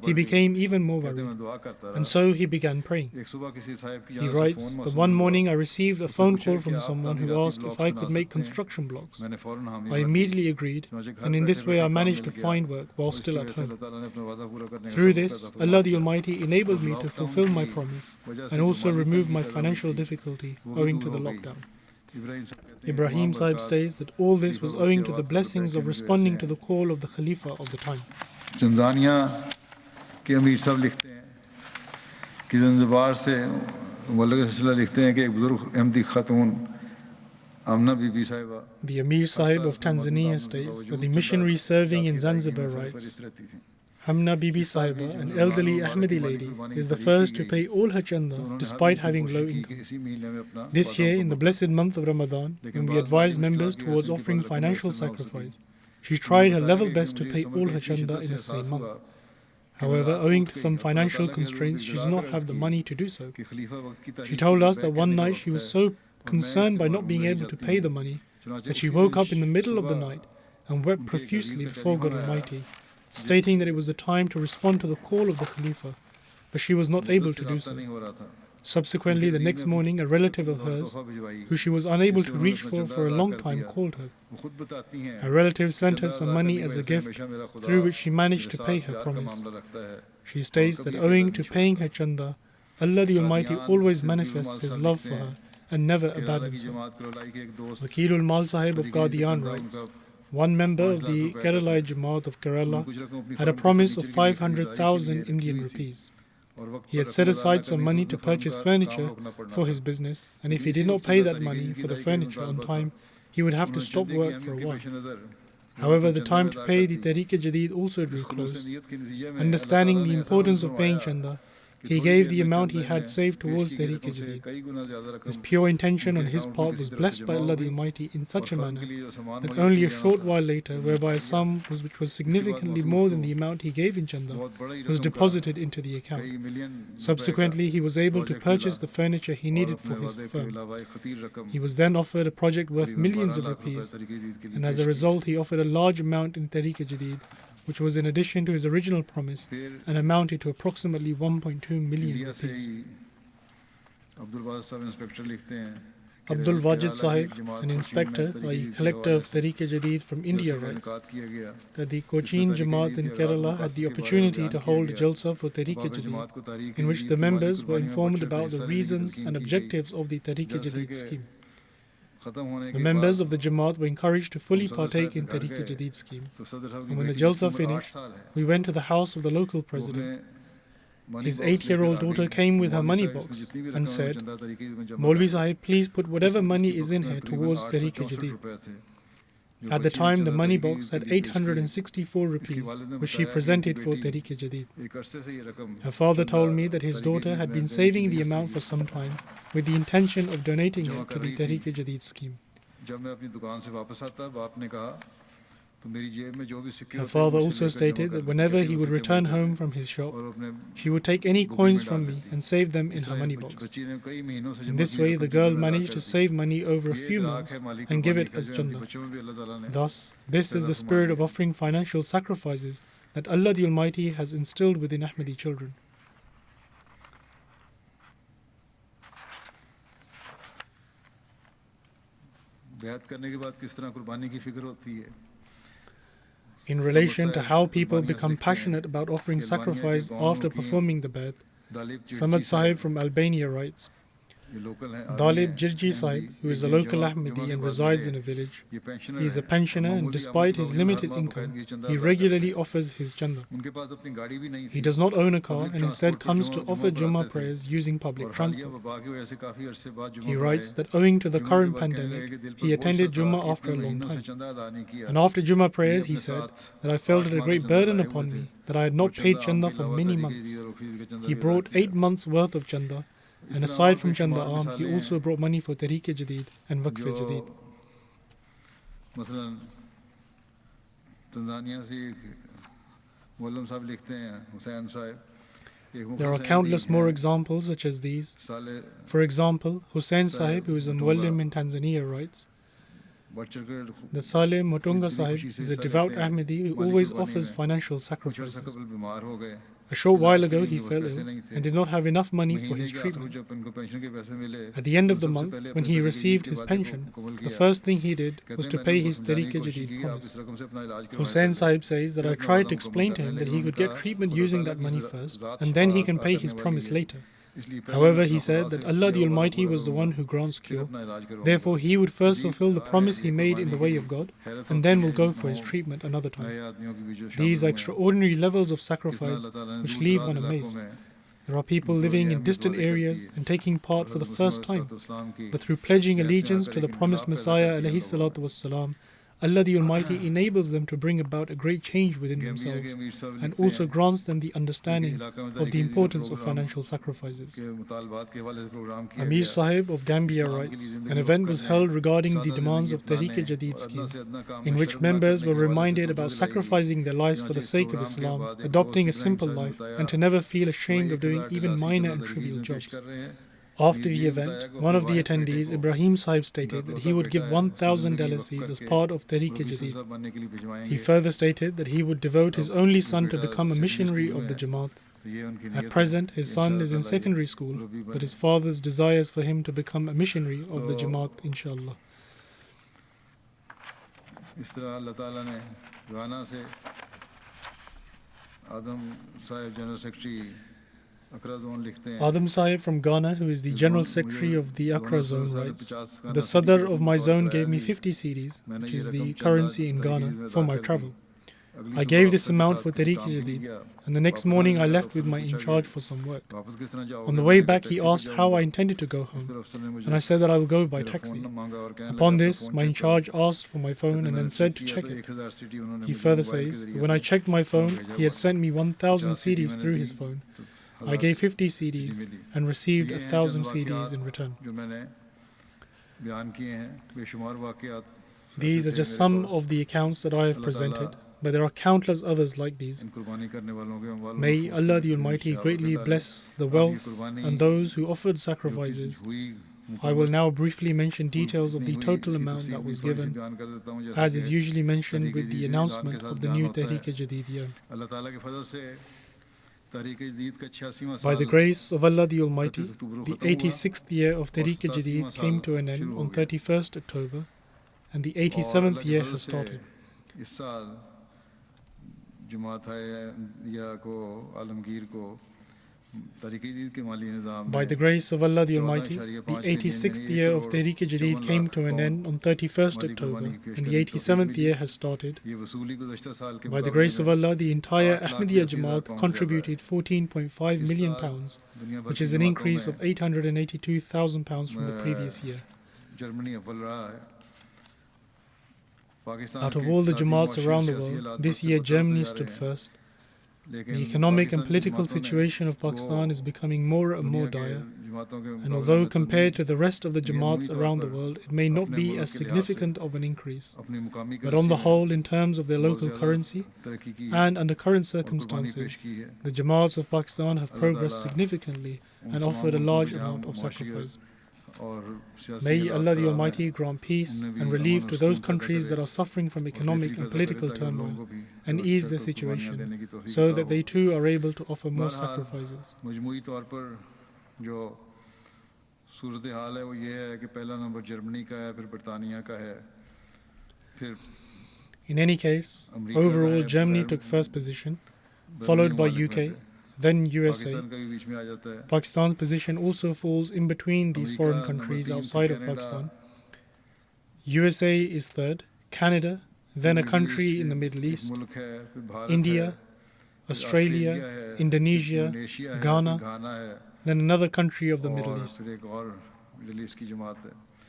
he became even more worried, and so he began praying. He writes that one morning I received a phone call from someone who asked if I could make construction blocks. I immediately agreed, and in this way I managed to find work while still at home. Through this, Allah the Almighty enabled me to fulfill my promise, and also remove my financial difficulty owing to the lockdown. Ibrahim Sahib states that all this was owing to the blessings of responding to the call of the Khalifa of the time. Tanzania के अमीर साहब लिखते हैं कि ज़ंज़िबार से मुबल्लिग़ सिलसिला लिखते हैं कि एक बुज़ुर्ग अहमदी ख़ातून आमना बीबी साहिबा. The Amir Sahib of Tanzania states that the missionary serving in Zanzibar writes, Hamna Bibi Sahiba, an elderly Ahmadi lady, is the first to pay all her chanda despite having low income. This year, in the blessed month of Ramadan, when we advised members towards offering financial sacrifice, she tried her level best to pay all her chanda in the same month. However, owing to some financial constraints, she did not have the money to do so. She told us that one night she was so concerned by not being able to pay the money that she woke up in the middle of the night and wept profusely before God Almighty, stating that it was the time to respond to the call of the Khalifa, but she was not able to do so. Subsequently, the next morning, a relative of hers, who she was unable to reach for a long time, called her. Her relative sent her some money as a gift, through which she managed to pay her promise. She states that owing to paying her chanda, Allah the Almighty always manifests His love for her and never abandons her. Wakilul Mal Sahib of Qadian writes, one member of the Kerala Jamaat of Kerala had a promise of 500,000 Indian rupees. He had set aside some money to purchase furniture for his business, and if he did not pay that money for the furniture on time, he would have to stop work for a while. However, the time to pay the Tariq-e-Jadid also drew close. Understanding the importance of paying chanda, he gave the amount he had saved towards Tariq-e-Jadid. This pure intention on his part was blessed by Allah the Almighty in such a manner that only a short while later, whereby a sum which was significantly more than the amount he gave in chanda was deposited into the account. Subsequently, he was able to purchase the furniture he needed for his firm. He was then offered a project worth millions of rupees, and as a result he offered a large amount in Tariq-e-Jadid, which was in addition to his original promise and amounted to approximately 1.2 million rupees. Abdul Wajid Sahib, an inspector, i.e. collector of Tariq-e-Jadid from India, writes that the Cochin Jamaat in Kerala had the opportunity to hold Jalsa for Tariq-e-Jadid, in which the members were informed about the reasons and objectives of the Tariq-e-Jadid scheme. The members of the Jamaat were encouraged to fully partake in Tariq-e-Jadid scheme. And when the Jalsa finished, we went to the house of the local president. His 8-year-old daughter came with her money box and said, "Maulvi Sahib, please put whatever money is in here towards Tariq-e-Jadid." At the time, the money box had 864 rupees, which she presented for Tariq-e-Jadid. Her father told me that his daughter had been saving the amount for some time with the intention of donating it to the Tariq-e-Jadid scheme. Her father also stated that whenever he would return home from his shop, she would take any coins from me and save them in her money box. In this way, the girl managed to save money over a few months and give it as chanda. Thus, this is the spirit of offering financial sacrifices that Allah the Almighty has instilled within Ahmadi children. In relation to how people become passionate about offering sacrifice after performing the bayat, Samad Sahib from Albania writes, Dalib Jirji Sahib, who is a local Ahmadi and resides in a village, he is a pensioner and despite his limited income, he regularly offers his chanda. He does not own a car and instead comes to offer Jummah prayers using public transport. He writes that owing to the current pandemic, he attended Jummah after a long time. And after Jummah prayers, he said that I felt it a great burden upon me that I had not paid chanda for many months. He brought 8 months worth of chanda. And aside from Chanda Aam, he also brought money for Tariq-e-Jadid and Waqf-e-Jadid. There are countless more examples such as these. For example, Hussain Sahib, who is a Muallim in Tanzania, writes that Saleh Mutunga Sahib is a devout Ahmadi who always offers financial sacrifices. A short while ago, he fell ill and did not have enough money for his treatment. At the end of the month, when he received his pension, the first thing he did was to pay his Tariq-e-Jadid promise. Hussain Sahib says that I tried to explain to him that he could get treatment using that money first, and then he can pay his promise later. However, he said that Allah the Almighty was the one who grants cure. Therefore, he would first fulfill the promise he made in the way of God, and then will go for his treatment another time. These are extraordinary levels of sacrifice which leave one amazed. There are people living in distant areas and taking part for the first time, but through pledging allegiance to the promised Messiah ﷺ, Allah the Almighty enables them to bring about a great change within themselves and also grants them the understanding of the importance of financial sacrifices. Amir Sahib of Gambia writes, an event was held regarding the demands of Tariq-e-Jadid scheme, in which members were reminded about sacrificing their lives for the sake of Islam, adopting a simple life, and to never feel ashamed of doing even minor and trivial jobs. After the event, one of the attendees, Ibrahim Sahib, stated that he would give 1,000 LSEs as part of Tariq-e-Jadid. He further stated that he would devote his only son to become a missionary of the Jamaat. At present, his son is in secondary school, but his father's desires for him to become a missionary of the Jamaat, inshallah. Adam Sahib from Ghana, who is the General Secretary of the Accra Zone, writes, the Sadr of my zone gave me 50 cedis, which is the currency in Ghana, for my travel. I gave this amount for Tariq-e-Jadid, and the next morning I left with my in-charge for some work. On the way back, he asked how I intended to go home, and I said that I will go by taxi. Upon this, my in-charge asked for my phone and then said to check it. He further says that when I checked my phone, he had sent me 1,000 CDs through his phone. I gave 50 CDs and received 1,000 CDs in return. These are just some of the accounts that I have presented, but there are countless others like these. May Allah the Almighty greatly bless the wealth and those who offered sacrifices I will now briefly mention details of the total amount that was given, as is usually mentioned with the announcement of the new Tehreek-e-Jadid year. By the grace of Allah the Almighty, the 86th year of Tehreek-e-Jadid came to an end on 31st October, and the 87th year has started. By the grace of Allah the Almighty, the 86th year of Tehreek-e-Jadid came to an end on 31st October, and the 87th year has started. By the grace of Allah, the entire Ahmadiyya Jamaat contributed £14.5 million, which is an increase of £882,000 from the previous year. Out of all the Jamaats around the world, this year Germany stood first. The economic and political situation of Pakistan is becoming more and more dire, and although compared to the rest of the Jamaats around the world, it may not be as significant of an increase, but on the whole, in terms of their local currency and under current circumstances, the Jamaats of Pakistan have progressed significantly and offered a large amount of sacrifice. May Allah the Almighty grant peace and relief to those countries that are suffering from economic and political turmoil and ease their situation so that they too are able to offer more sacrifices. In any case, overall Germany took first position, followed by UK, then USA. Pakistan's position also falls in between these foreign countries outside of Pakistan. USA is third, Canada, then a country in the Middle East, India, Australia, Indonesia, Ghana, then another country of the Middle East.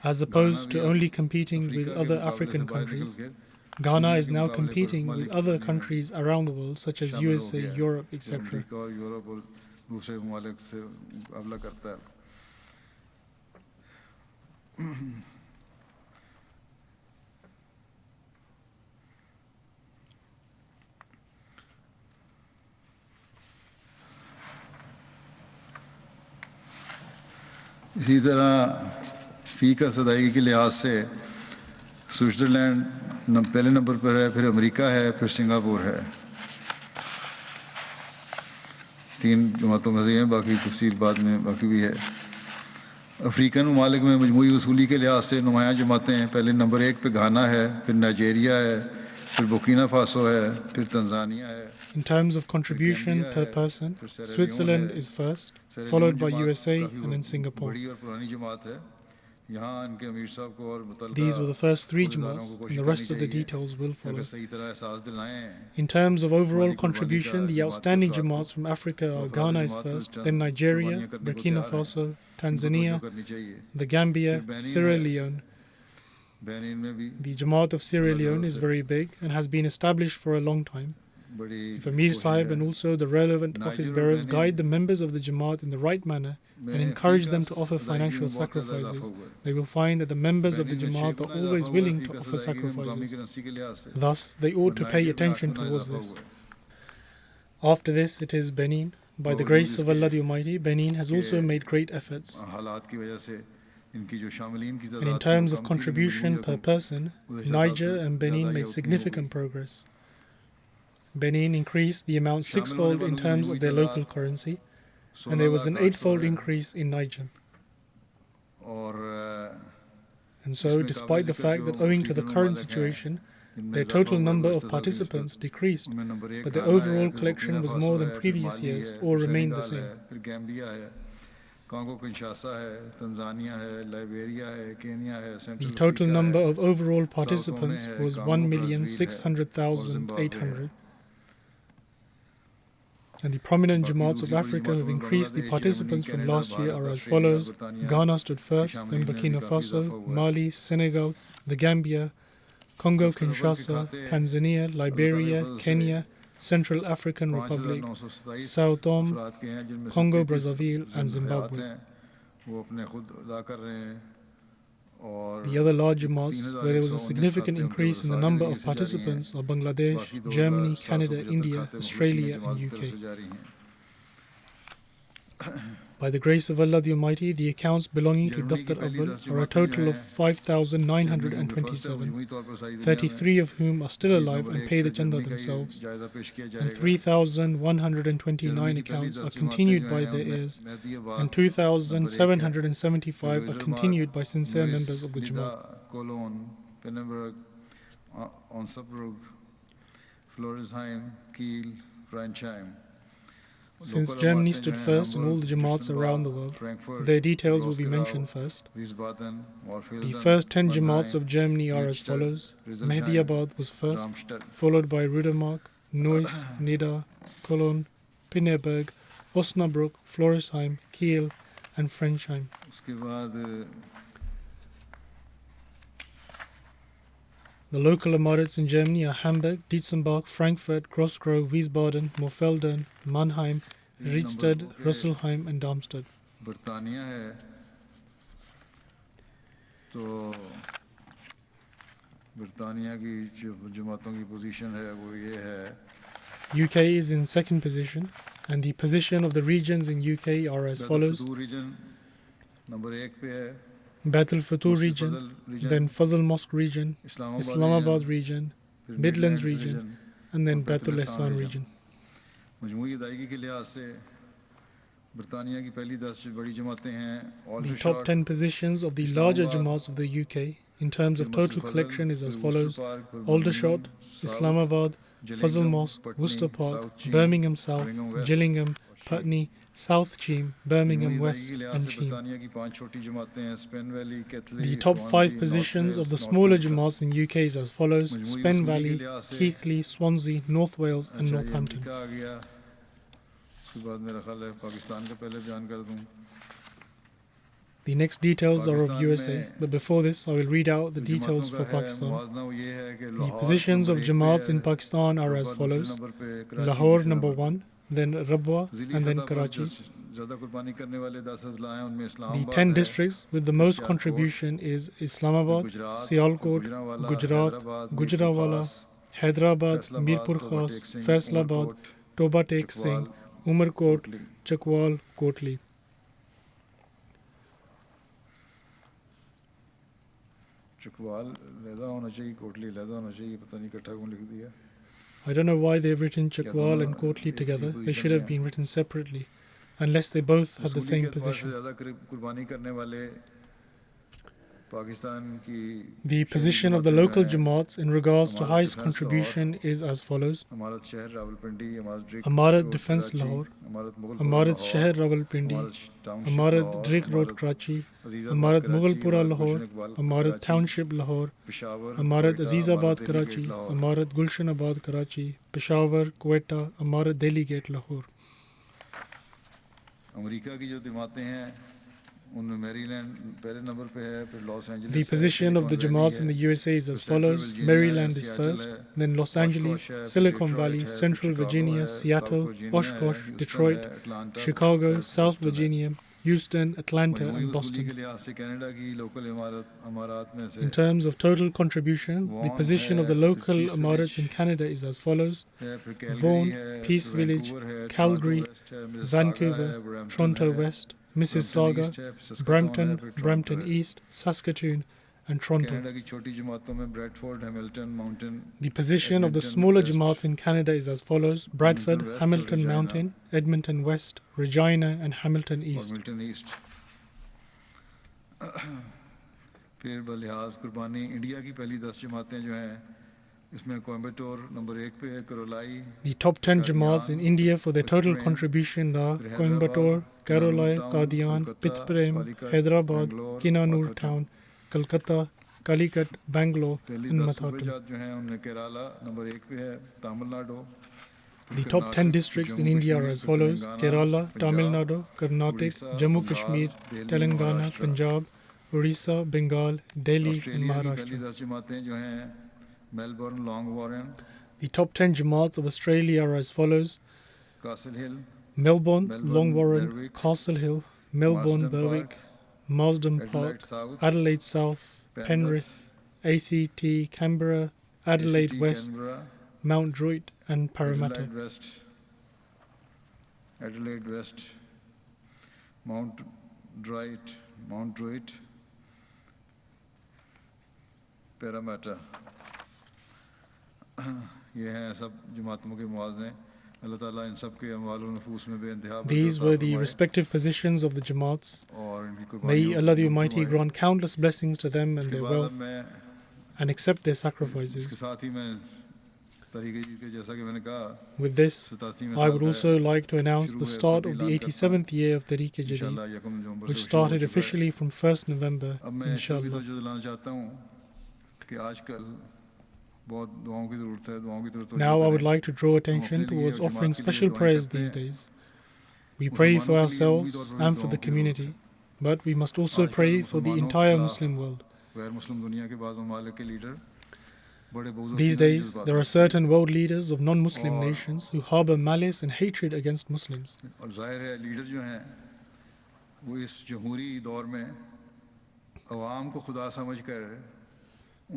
As opposed to only competing with other African countries, Ghana is now competing with other countries around the world, such as USA, Europe, etc. इसी तरह फ़ी का सदाई के लिहाज से Switzerland पहले number पर है, फिर अमेरिका है, फिर सिंगापुर है। तीन जमातों में से हैं, बाकी तफसील बाद में बाकी भी है। अफ्रीकन ममालिक में मजमूई वसूली के लिहाज से नुमायाँ जमातें हैं। पहले नंबर 1 पे घाना है, फिर नाइजीरिया है, फिर बुर्किना फासो है, फिर तंजानिया है। In terms of contribution per person, Switzerland is first, followed by USA and then Singapore. These were the first three Jamaats, and the rest of the details will follow. In terms of overall contribution, the outstanding Jamaats from Africa are Ghana is first, then Nigeria, Burkina Faso, Tanzania, the Gambia, Sierra Leone. The Jamaat of Sierra Leone is very big and has been established for a long time. If Amir Sahib and also the relevant office bearers guide the members of the Jamaat in the right manner and encourage them to offer financial sacrifices, they will find that the members of the Jamaat are always willing to offer sacrifices. Thus, they ought to pay attention towards this. After this, it is Benin. By the grace of Allah the Almighty, Benin has also made great efforts. And in terms of contribution per person, Niger and Benin made significant progress. Benin increased the amount sixfold in terms of their local currency, and there was an eightfold increase in Niger. And so, despite the fact that owing to the current situation, their total number of participants decreased, but the overall collection was more than previous years or remained the same. The total number of overall participants was 1,600,800. And the prominent Jamaats of Africa have increased the participants from last year are as follows. Ghana stood first, then Burkina Faso, Mali, Senegal, the Gambia, Congo Kinshasa, Tanzania, Liberia, Kenya, Central African Republic, Sao Tome, Congo Brazzaville, and Zimbabwe. The other large Jamaats, where there was a significant increase in the number of participants, are Bangladesh, Germany, Canada, India, Australia, and UK. By the grace of Allah the Almighty, the accounts belonging to Daftar Awwal are a total of 5,927, 33 of whom are still alive and pay the chanda themselves, and 3,129 accounts are continued by their heirs, and 2,775 are continued by sincere members of the Jamaat. Since Germany stood first in all the Jamaats around the world, their details will be mentioned first. The first 10 Jamaats of Germany are as follows. Ahmadiyya was first, followed by Rudemark, Neuss, Nida, Cologne, Pinneberg, Osnabrück, Floresheim, Kiel, and Frenchheim. The local Ahmadites in Germany are Hamburg, Dietzenbach, Frankfurt, Grossgrove, Wiesbaden, Mofelden, Mannheim, Riedstadt, Rüsselsheim, and Darmstadt. UK is in second position, and the position of the regions in UK are as follows. Baitul Futuh region, then Fazl Mosque region, Islamabad region, Midlands region, and then Baitul Ihsan region. The top 10 positions of the larger Jamaats of the UK in terms of total collection is as follows. Aldershot, Islamabad, Fazl Mosque, Worcester Park, Birmingham South, Gillingham, Putney, South Cheam, Birmingham West, and Cheam. The top 5 positions of the smaller Jamaats in UK is as follows. Spen Valley, Keighley, Swansea, North Wales, and Northampton. The next details are of USA, but before this I will read out the details for Pakistan. The positions of Jamaats in Pakistan are as follows. Lahore number 1, then Rabwa, and then Karachi. The 10 districts with the most contribution is Islamabad, Sialkot, Gujarat, Gujranwala, Hyderabad, Mirpur Khas, Faisalabad, Toba Tek Singh, Umarkot, Chakwal, Kotli. I don't know why they've written Chakwal and Kotli together. They should have been written separately, unless they both have the same position. The position of the local Jamaats in regards to highest contribution is as follows. Amarat Defence Lahore, Amarat Shahar Rawalpindi, Amarat Drake Road Karachi, Amarat Mughalpura Lahore, Amarat Township Lahore, Amarat Azizabad Karachi, Amarat Gulshanabad Karachi, Peshawar, Quetta, Amarat Delhi Gate Lahore. The position of the Jamaats in the USA is as follows. Maryland is first, then Los Angeles, Silicon Valley, Central Virginia, Seattle, Oshkosh, Detroit, Chicago, South Virginia, Houston, Atlanta, and Boston. In terms of total contribution, the position of the local Amarates in Canada is as follows. Vaughan, Peace Village, Calgary, Vancouver, Toronto West, Mississauga, Brampton, Brampton East, Saskatoon, and Toronto. The position of the smaller Jamaats in Canada is as follows. Bradford, Hamilton Mountain, Edmonton West, Regina, and Hamilton East. The top 10 Jamaats in India for their total contribution are Coimbatore, Karolai, Qadian, Pitprem, Hyderabad, Kinanur Town, Calcutta, Calicut, Bangalore, and Mathatam. The top 10 districts in India are as follows. Kerala, Tamil Nadu, Karnataka, Jammu Kashmir, Telangana, Punjab, Orissa, Bengal, Delhi, and Maharashtra. Melbourne, Longwarren. The top 10 Jamaats of Australia are as follows. Castle Hill, Melbourne, Longwarren, Castle Hill, Melbourne, Berwick, Marsden Park, Adelaide South, Penrith, ACT, Canberra, Adelaide West, Mount Druitt, and Parramatta. Adelaide West, Mount Druitt, Parramatta. ये हैं सब जमातों के मुआज़ने. अल्लाह ताला इन सब के अमवाल और नफूस में बेइंतहा बरकत These were the फरमाए respective positions of the Jamaats. और इनकी कुर्बानियों May को Allah the कबूल Almighty फरमाए. grant countless blessings to them and इसके their बाद wealth अब मैं and accept their इसके sacrifices. साथ ही मैं तरीके के जैसा कि मैंने कहा With this, 87वें I साल would का also like to announce शुरू the है, start इसका of भी the ऐलान करता हूं. 87th year of Tariq Jadid, इंशाल्लाह 1 नवंबर से which शुरू हो started चुका है. officially from 1st November, अब मैं इससे भी inshallah. तवज्जो दिलाना चाहता हूँ कि आजकल बहुत दुआओं की ज़रूरत है. दुआओं की ज़रूरत Now I would like to draw attention towards offering special prayers these days. We pray for ourselves and for the community, but we must also pray for the entire Muslim world. गैर मुस्लिम दुनिया के बाद ममालिक के leader बड़े बहुत These days, there are certain world leaders of non-Muslim nations who harbor malice and hatred against Muslims. और जाहिर है लीडर जो हैं वो इस जमहूरी दौर में अवाम को खुदा समझकर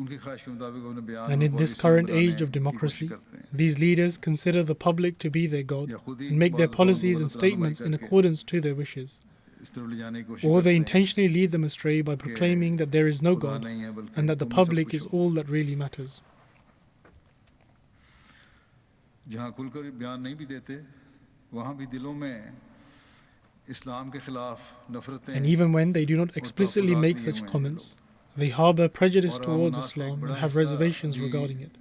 उनकी ख्वाहिश के मुताबिक अपने बयान And in this current age of democracy, these leaders consider the public to be their God and make their policies and statements in accordance to their wishes. इस तरफ ले जाने की कोशिश Or they करते हैं intentionally lead them astray by proclaiming that there is no God and that the public is all that really matters. जहाँ खुलकर बयान नहीं भी देते वहाँ भी दिलों में इस्लाम के खिलाफ नफरतें And even when they do not explicitly make such comments, they harbor prejudice towards Islam and have reservations regarding it.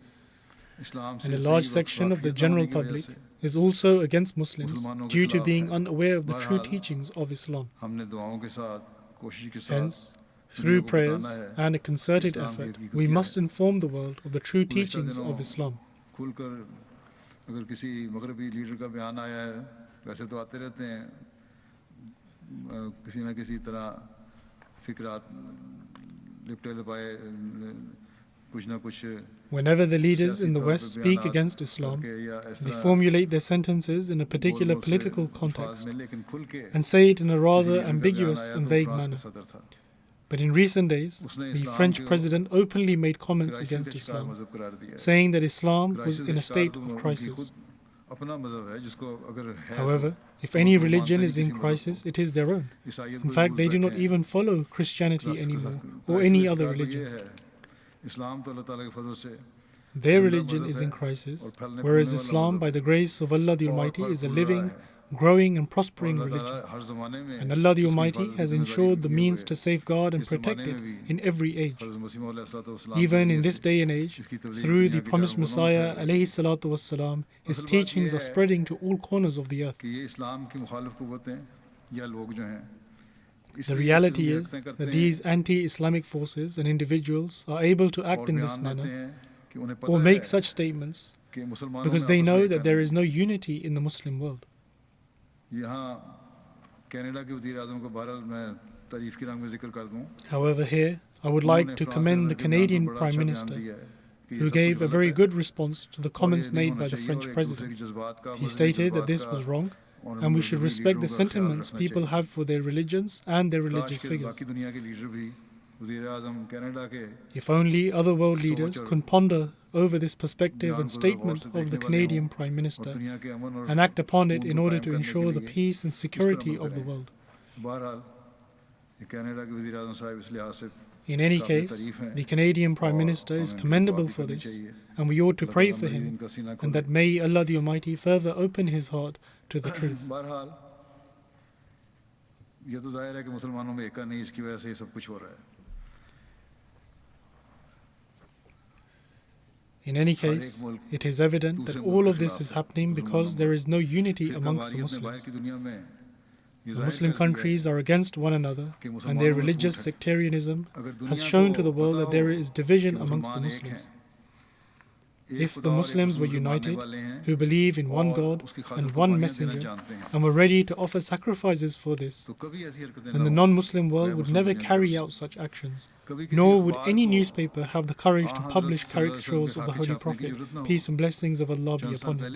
And a large section of the general public is also against Muslims due to being unaware of the true teachings of Islam. हमने दुआओं के साथ कोशिश के साथ Hence, through prayers and a concerted effort, we must inform the world of the true teachings of Islam. खुलकर अगर किसी मगरबी लीडर का बयान आया है वैसे तो आते रहते हैं किसी न किसी तरह फिक्रात लिपटे लपाए कुछ ना कुछ. Whenever the leaders in the West speak against Islam, they formulate their sentences in a particular political context and say it in a rather ambiguous and vague manner. But in recent days, the French president openly made comments against Islam, saying that Islam was in a state of crisis. However, if any religion is in crisis, it is their own. In fact, they do not even follow Christianity anymore or any other religion. Their religion is in crisis, whereas Islam, by the grace of Allah the Almighty, is a living, growing and prospering religion. And Allah the Almighty has ensured the means to safeguard and protect it in every age. Even in this day and age, through the promised Messiah alayhi salatu wassalam, his teachings are spreading to all corners of the earth. The reality is that these anti-Islamic forces and individuals are able to act in this manner or make such statements because they know that there is no unity in the Muslim world. However, here I would like to commend the Canadian Prime Minister, who gave a very good response to the comments made by the French President. He stated that this was wrong and we should respect the sentiments people have for their religions and their religious figures. If only other world leaders could ponder over this perspective and statement of the Canadian Prime Minister and act upon it in order to ensure the peace and security of the world. In any case, the Canadian Prime Minister is commendable for this, and we ought to pray for him, and that may Allah the Almighty further open his heart to the truth. In any case, it is evident that all of this is happening because there is no unity amongst the Muslims. The Muslim countries are against one another, and their religious sectarianism has shown to the world that there is division amongst the Muslims. If the Muslims were united, who believe in one God and one messenger, and were ready to offer sacrifices for this, then the non-Muslim world would never carry out such actions, nor would any newspaper have the courage to publish caricatures of the Holy Prophet, peace and blessings of Allah be upon him.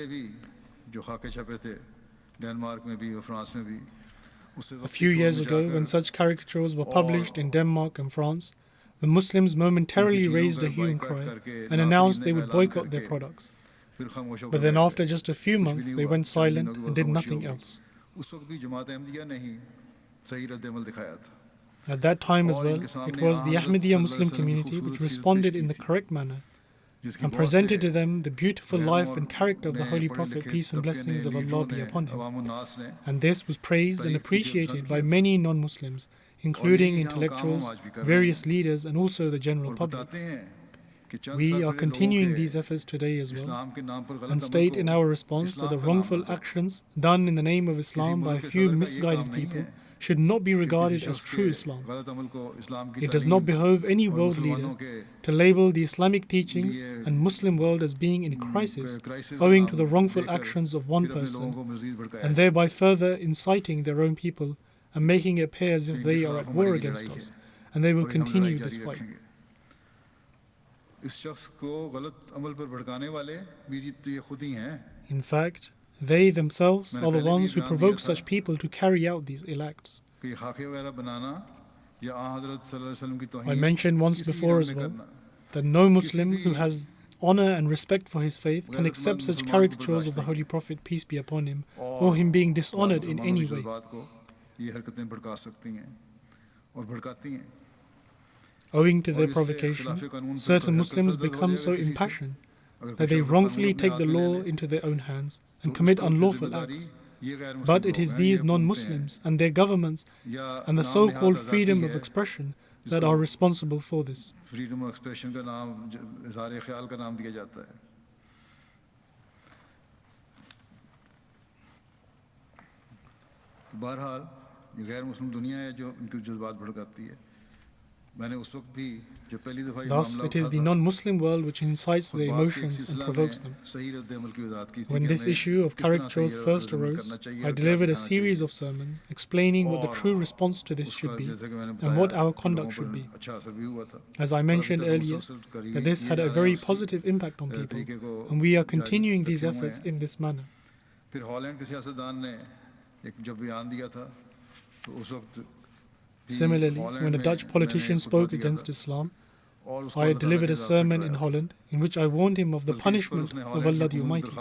A few years ago, when such caricatures were published in Denmark and France, the Muslims momentarily raised a hue and cry and announced they would boycott their products. But then after just a few months, they went silent and did nothing else. सही रद्द-ए-अमल दिखाया था। At that time as well, it was the Ahmadiyya Muslim community which responded in the correct manner and presented to them the beautiful life and character of the Holy Prophet, peace and blessings of Allah be upon him. And this was praised and appreciated by many non-Muslims, including intellectuals, various leaders, and also the general public. We are continuing these efforts today as well, and state in our response that the wrongful actions done in the name of Islam by a few misguided people should not be regarded as true Islam. It does not behove any world leader to label the Islamic teachings and Muslim world as being in crisis owing to the wrongful actions of one person, and thereby further inciting their own people and making it appear as if they are at war against us, and they will continue this fight. In fact, they themselves are the ones who provoke such people to carry out these ill acts. I mentioned once before as well that no Muslim who has honor and respect for his faith can accept such caricatures of the Holy Prophet, peace be upon him, or him being dishonored in any way. Owing to their provocation, certain Muslims become so impassioned that they wrongfully take the law into their own hands and commit unlawful acts. But it is these non-Muslims and their governments and the so-called freedom of expression that are responsible for this. Freedom of expression का नाम इज़हार ख्याल का नाम दिया जाता है. बहरहाल ये गैर मुस्लिम दुनिया है जो इनके जज्बात भड़काती है. Thus, it is the non-Muslim world which incites their emotions and provokes them. When this issue of caricatures first arose, I delivered a series of sermons explaining what the true response to this should be and what our conduct should be. As I mentioned earlier, that this had a very positive impact on people, and we are continuing these efforts in this manner. Similarly, when a Dutch politician spoke against Islam, I had delivered a sermon in Holland in which I warned him of the punishment of Allah the Almighty.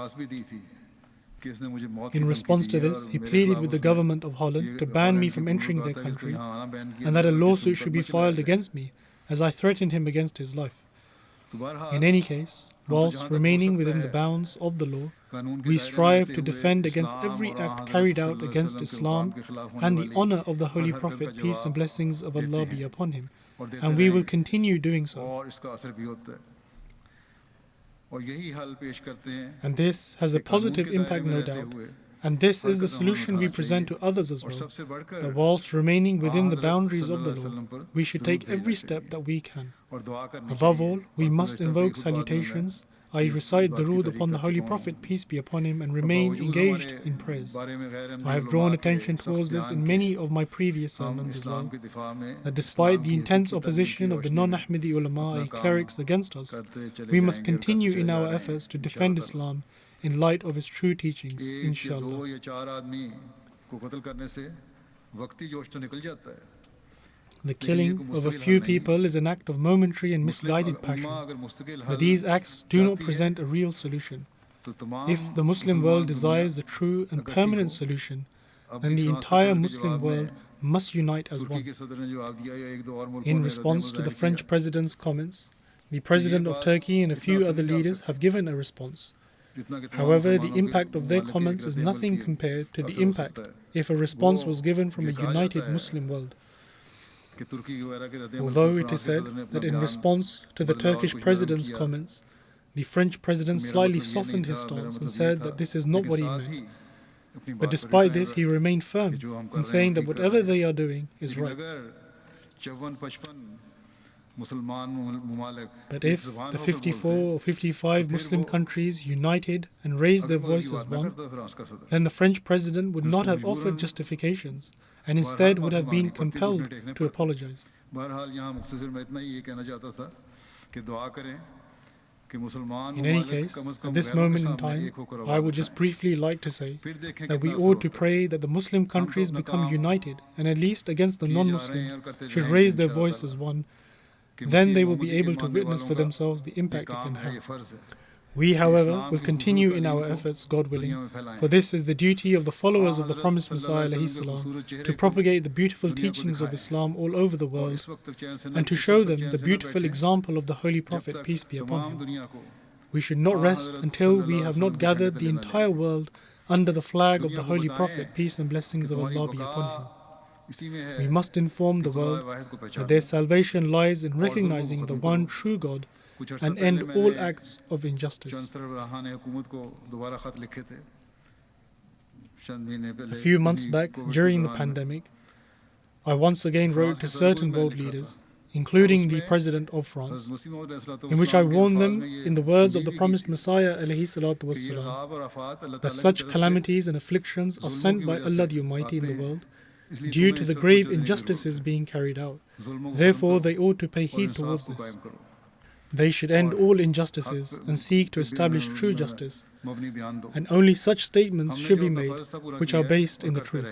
In response to this, he pleaded with the government of Holland to ban me from entering their country and that a lawsuit should be filed against me as I threatened him against his life. In any case, whilst remaining within the bounds of the law, we strive to defend against every act carried out against Islam and the honor of the Holy Prophet, peace and blessings of Allah be upon him, and we will continue doing so. And this has a positive impact, no doubt. And this is the solution we present to others as well, that whilst remaining within the boundaries of the law, we should take every step that we can. Above all, we must invoke salutations, i.e. recite Durood upon the Holy Prophet, peace be upon him, and remain engaged in prayers. I have drawn attention towards this in many of my previous sermons as well, that despite the intense opposition of the non-Ahmadi ulama, i.e. clerics against us, we must continue in our efforts to defend Islam in light of its true teachings, inshallah. The killing of a few people is an act of momentary and misguided passion, but these acts do not present a real solution. If the Muslim world desires a true and permanent solution, then the entire Muslim world must unite as one. In response to the French president's comments, the president of Turkey and a few other leaders have given a response. However, the impact of their comments is nothing compared to the impact if a response was given from a united Muslim world. Although it is said that in response to the Turkish president's comments, the French president slightly softened his stance and said that this is not what he meant. But despite this, he remained firm in saying that whatever they are doing is right. But if the 54 or 55 Muslim countries united and raised their voice as one, then the French president would not have offered justifications and instead would have been compelled to apologize. In any case, at this moment in time, I would just briefly like to say that we ought to pray that the Muslim countries become united and at least against the non-Muslims should raise their voice as one. Then they will be able to witness for themselves the impact it can have. We, however, will continue in our efforts, God willing, for this is the duty of the followers of the promised Messiah ﷺ, to propagate the beautiful teachings of Islam all over the world and to show them the beautiful example of the Holy Prophet, peace be upon him. We should not rest until we have not gathered the entire world under the flag of the Holy Prophet, peace and blessings of Allah be upon him. We must inform the world that their salvation lies in recognizing the one true God and end all acts of injustice. A few months back, during the pandemic, I once again wrote to certain world leaders, including the President of France, in which I warned them in the words of the promised Messiah ﷺ, that such calamities and afflictions are sent by Allah the Almighty in the world due to the grave injustices being carried out. Therefore, they ought to pay heed towards this. They should end all injustices and seek to establish true justice, and only such statements should be made which are based in the truth.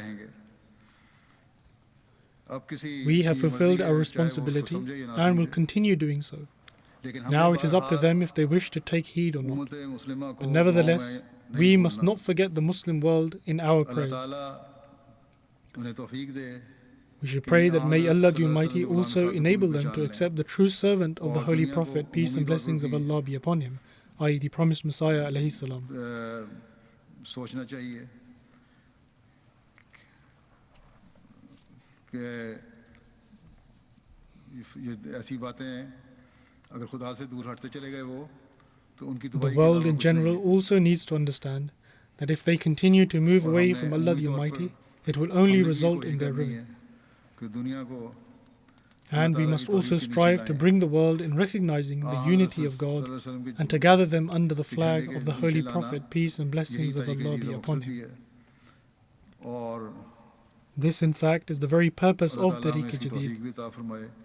We have fulfilled our responsibility and will continue doing so. Now it is up to them if they wish to take heed or not. But nevertheless, we must not forget the Muslim world in our prayers. We should pray that may Allah the Almighty also enable them to accept the true servant of the Holy Prophet, peace and blessings of Allah be upon him, i.e. the promised Messiah alayhi salam. The world in general also needs to understand that if they continue to move away from Allah the Almighty, it will only result in their ruin. And we must also strive to bring the world in recognizing the unity of God and to gather them under the flag of the Holy Prophet, peace and blessings of Allah be upon him. This, in fact, is the very purpose of Tariq Jadid.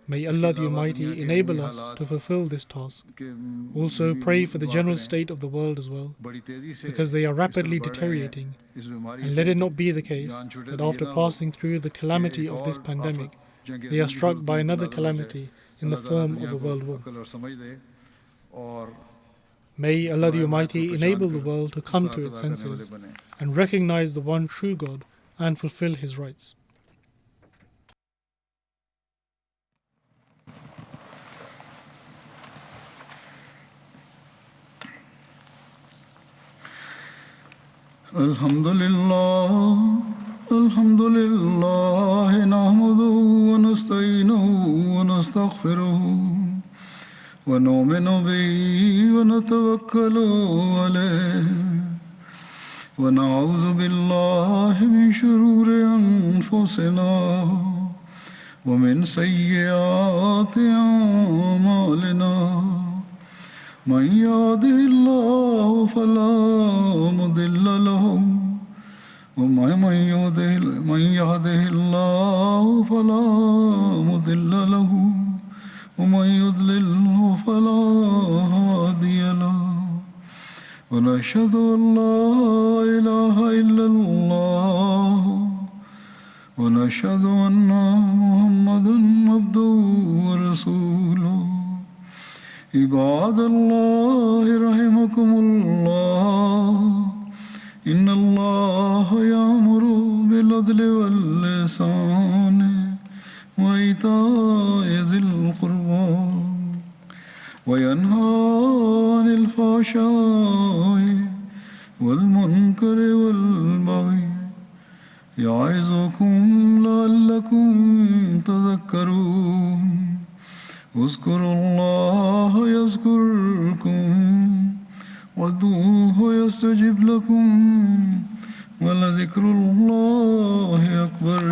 May Allah the Almighty enable us to fulfill this task. Also pray for the general state of the world as well, because they are rapidly deteriorating. And let it not be the case that after passing through the calamity of this pandemic, they are struck by another calamity in the form of a world war. May Allah the Almighty enable the world to come to its senses and recognize the one true God and fulfill his rights. Alhamdulillah, nahmaduhu wa nasta'inuhu wa nastaghfiruhu wa nu'minu bihi wa natawakkalu alayhi. ونعوذ بالله من شرور أنفسنا ومن سيئات أعمالنا من يهده الله فلا مضل له ومن يهده الله فلا مضل له ومن يضلل فلا هادي له ونشهد أن لا إله إلا الله ونشهد أن محمدا عبده ورسوله عباد الله رحمكم الله إن الله يأمر بالعدل والإحسان وإيتاء ذي القربى وينهى عن الفحشاء والمنكر والبغي يعظكم لعلكم تذكرون اذكروا الله يذكركم وادعوه يستجب لكم ولذكر الله أكبر.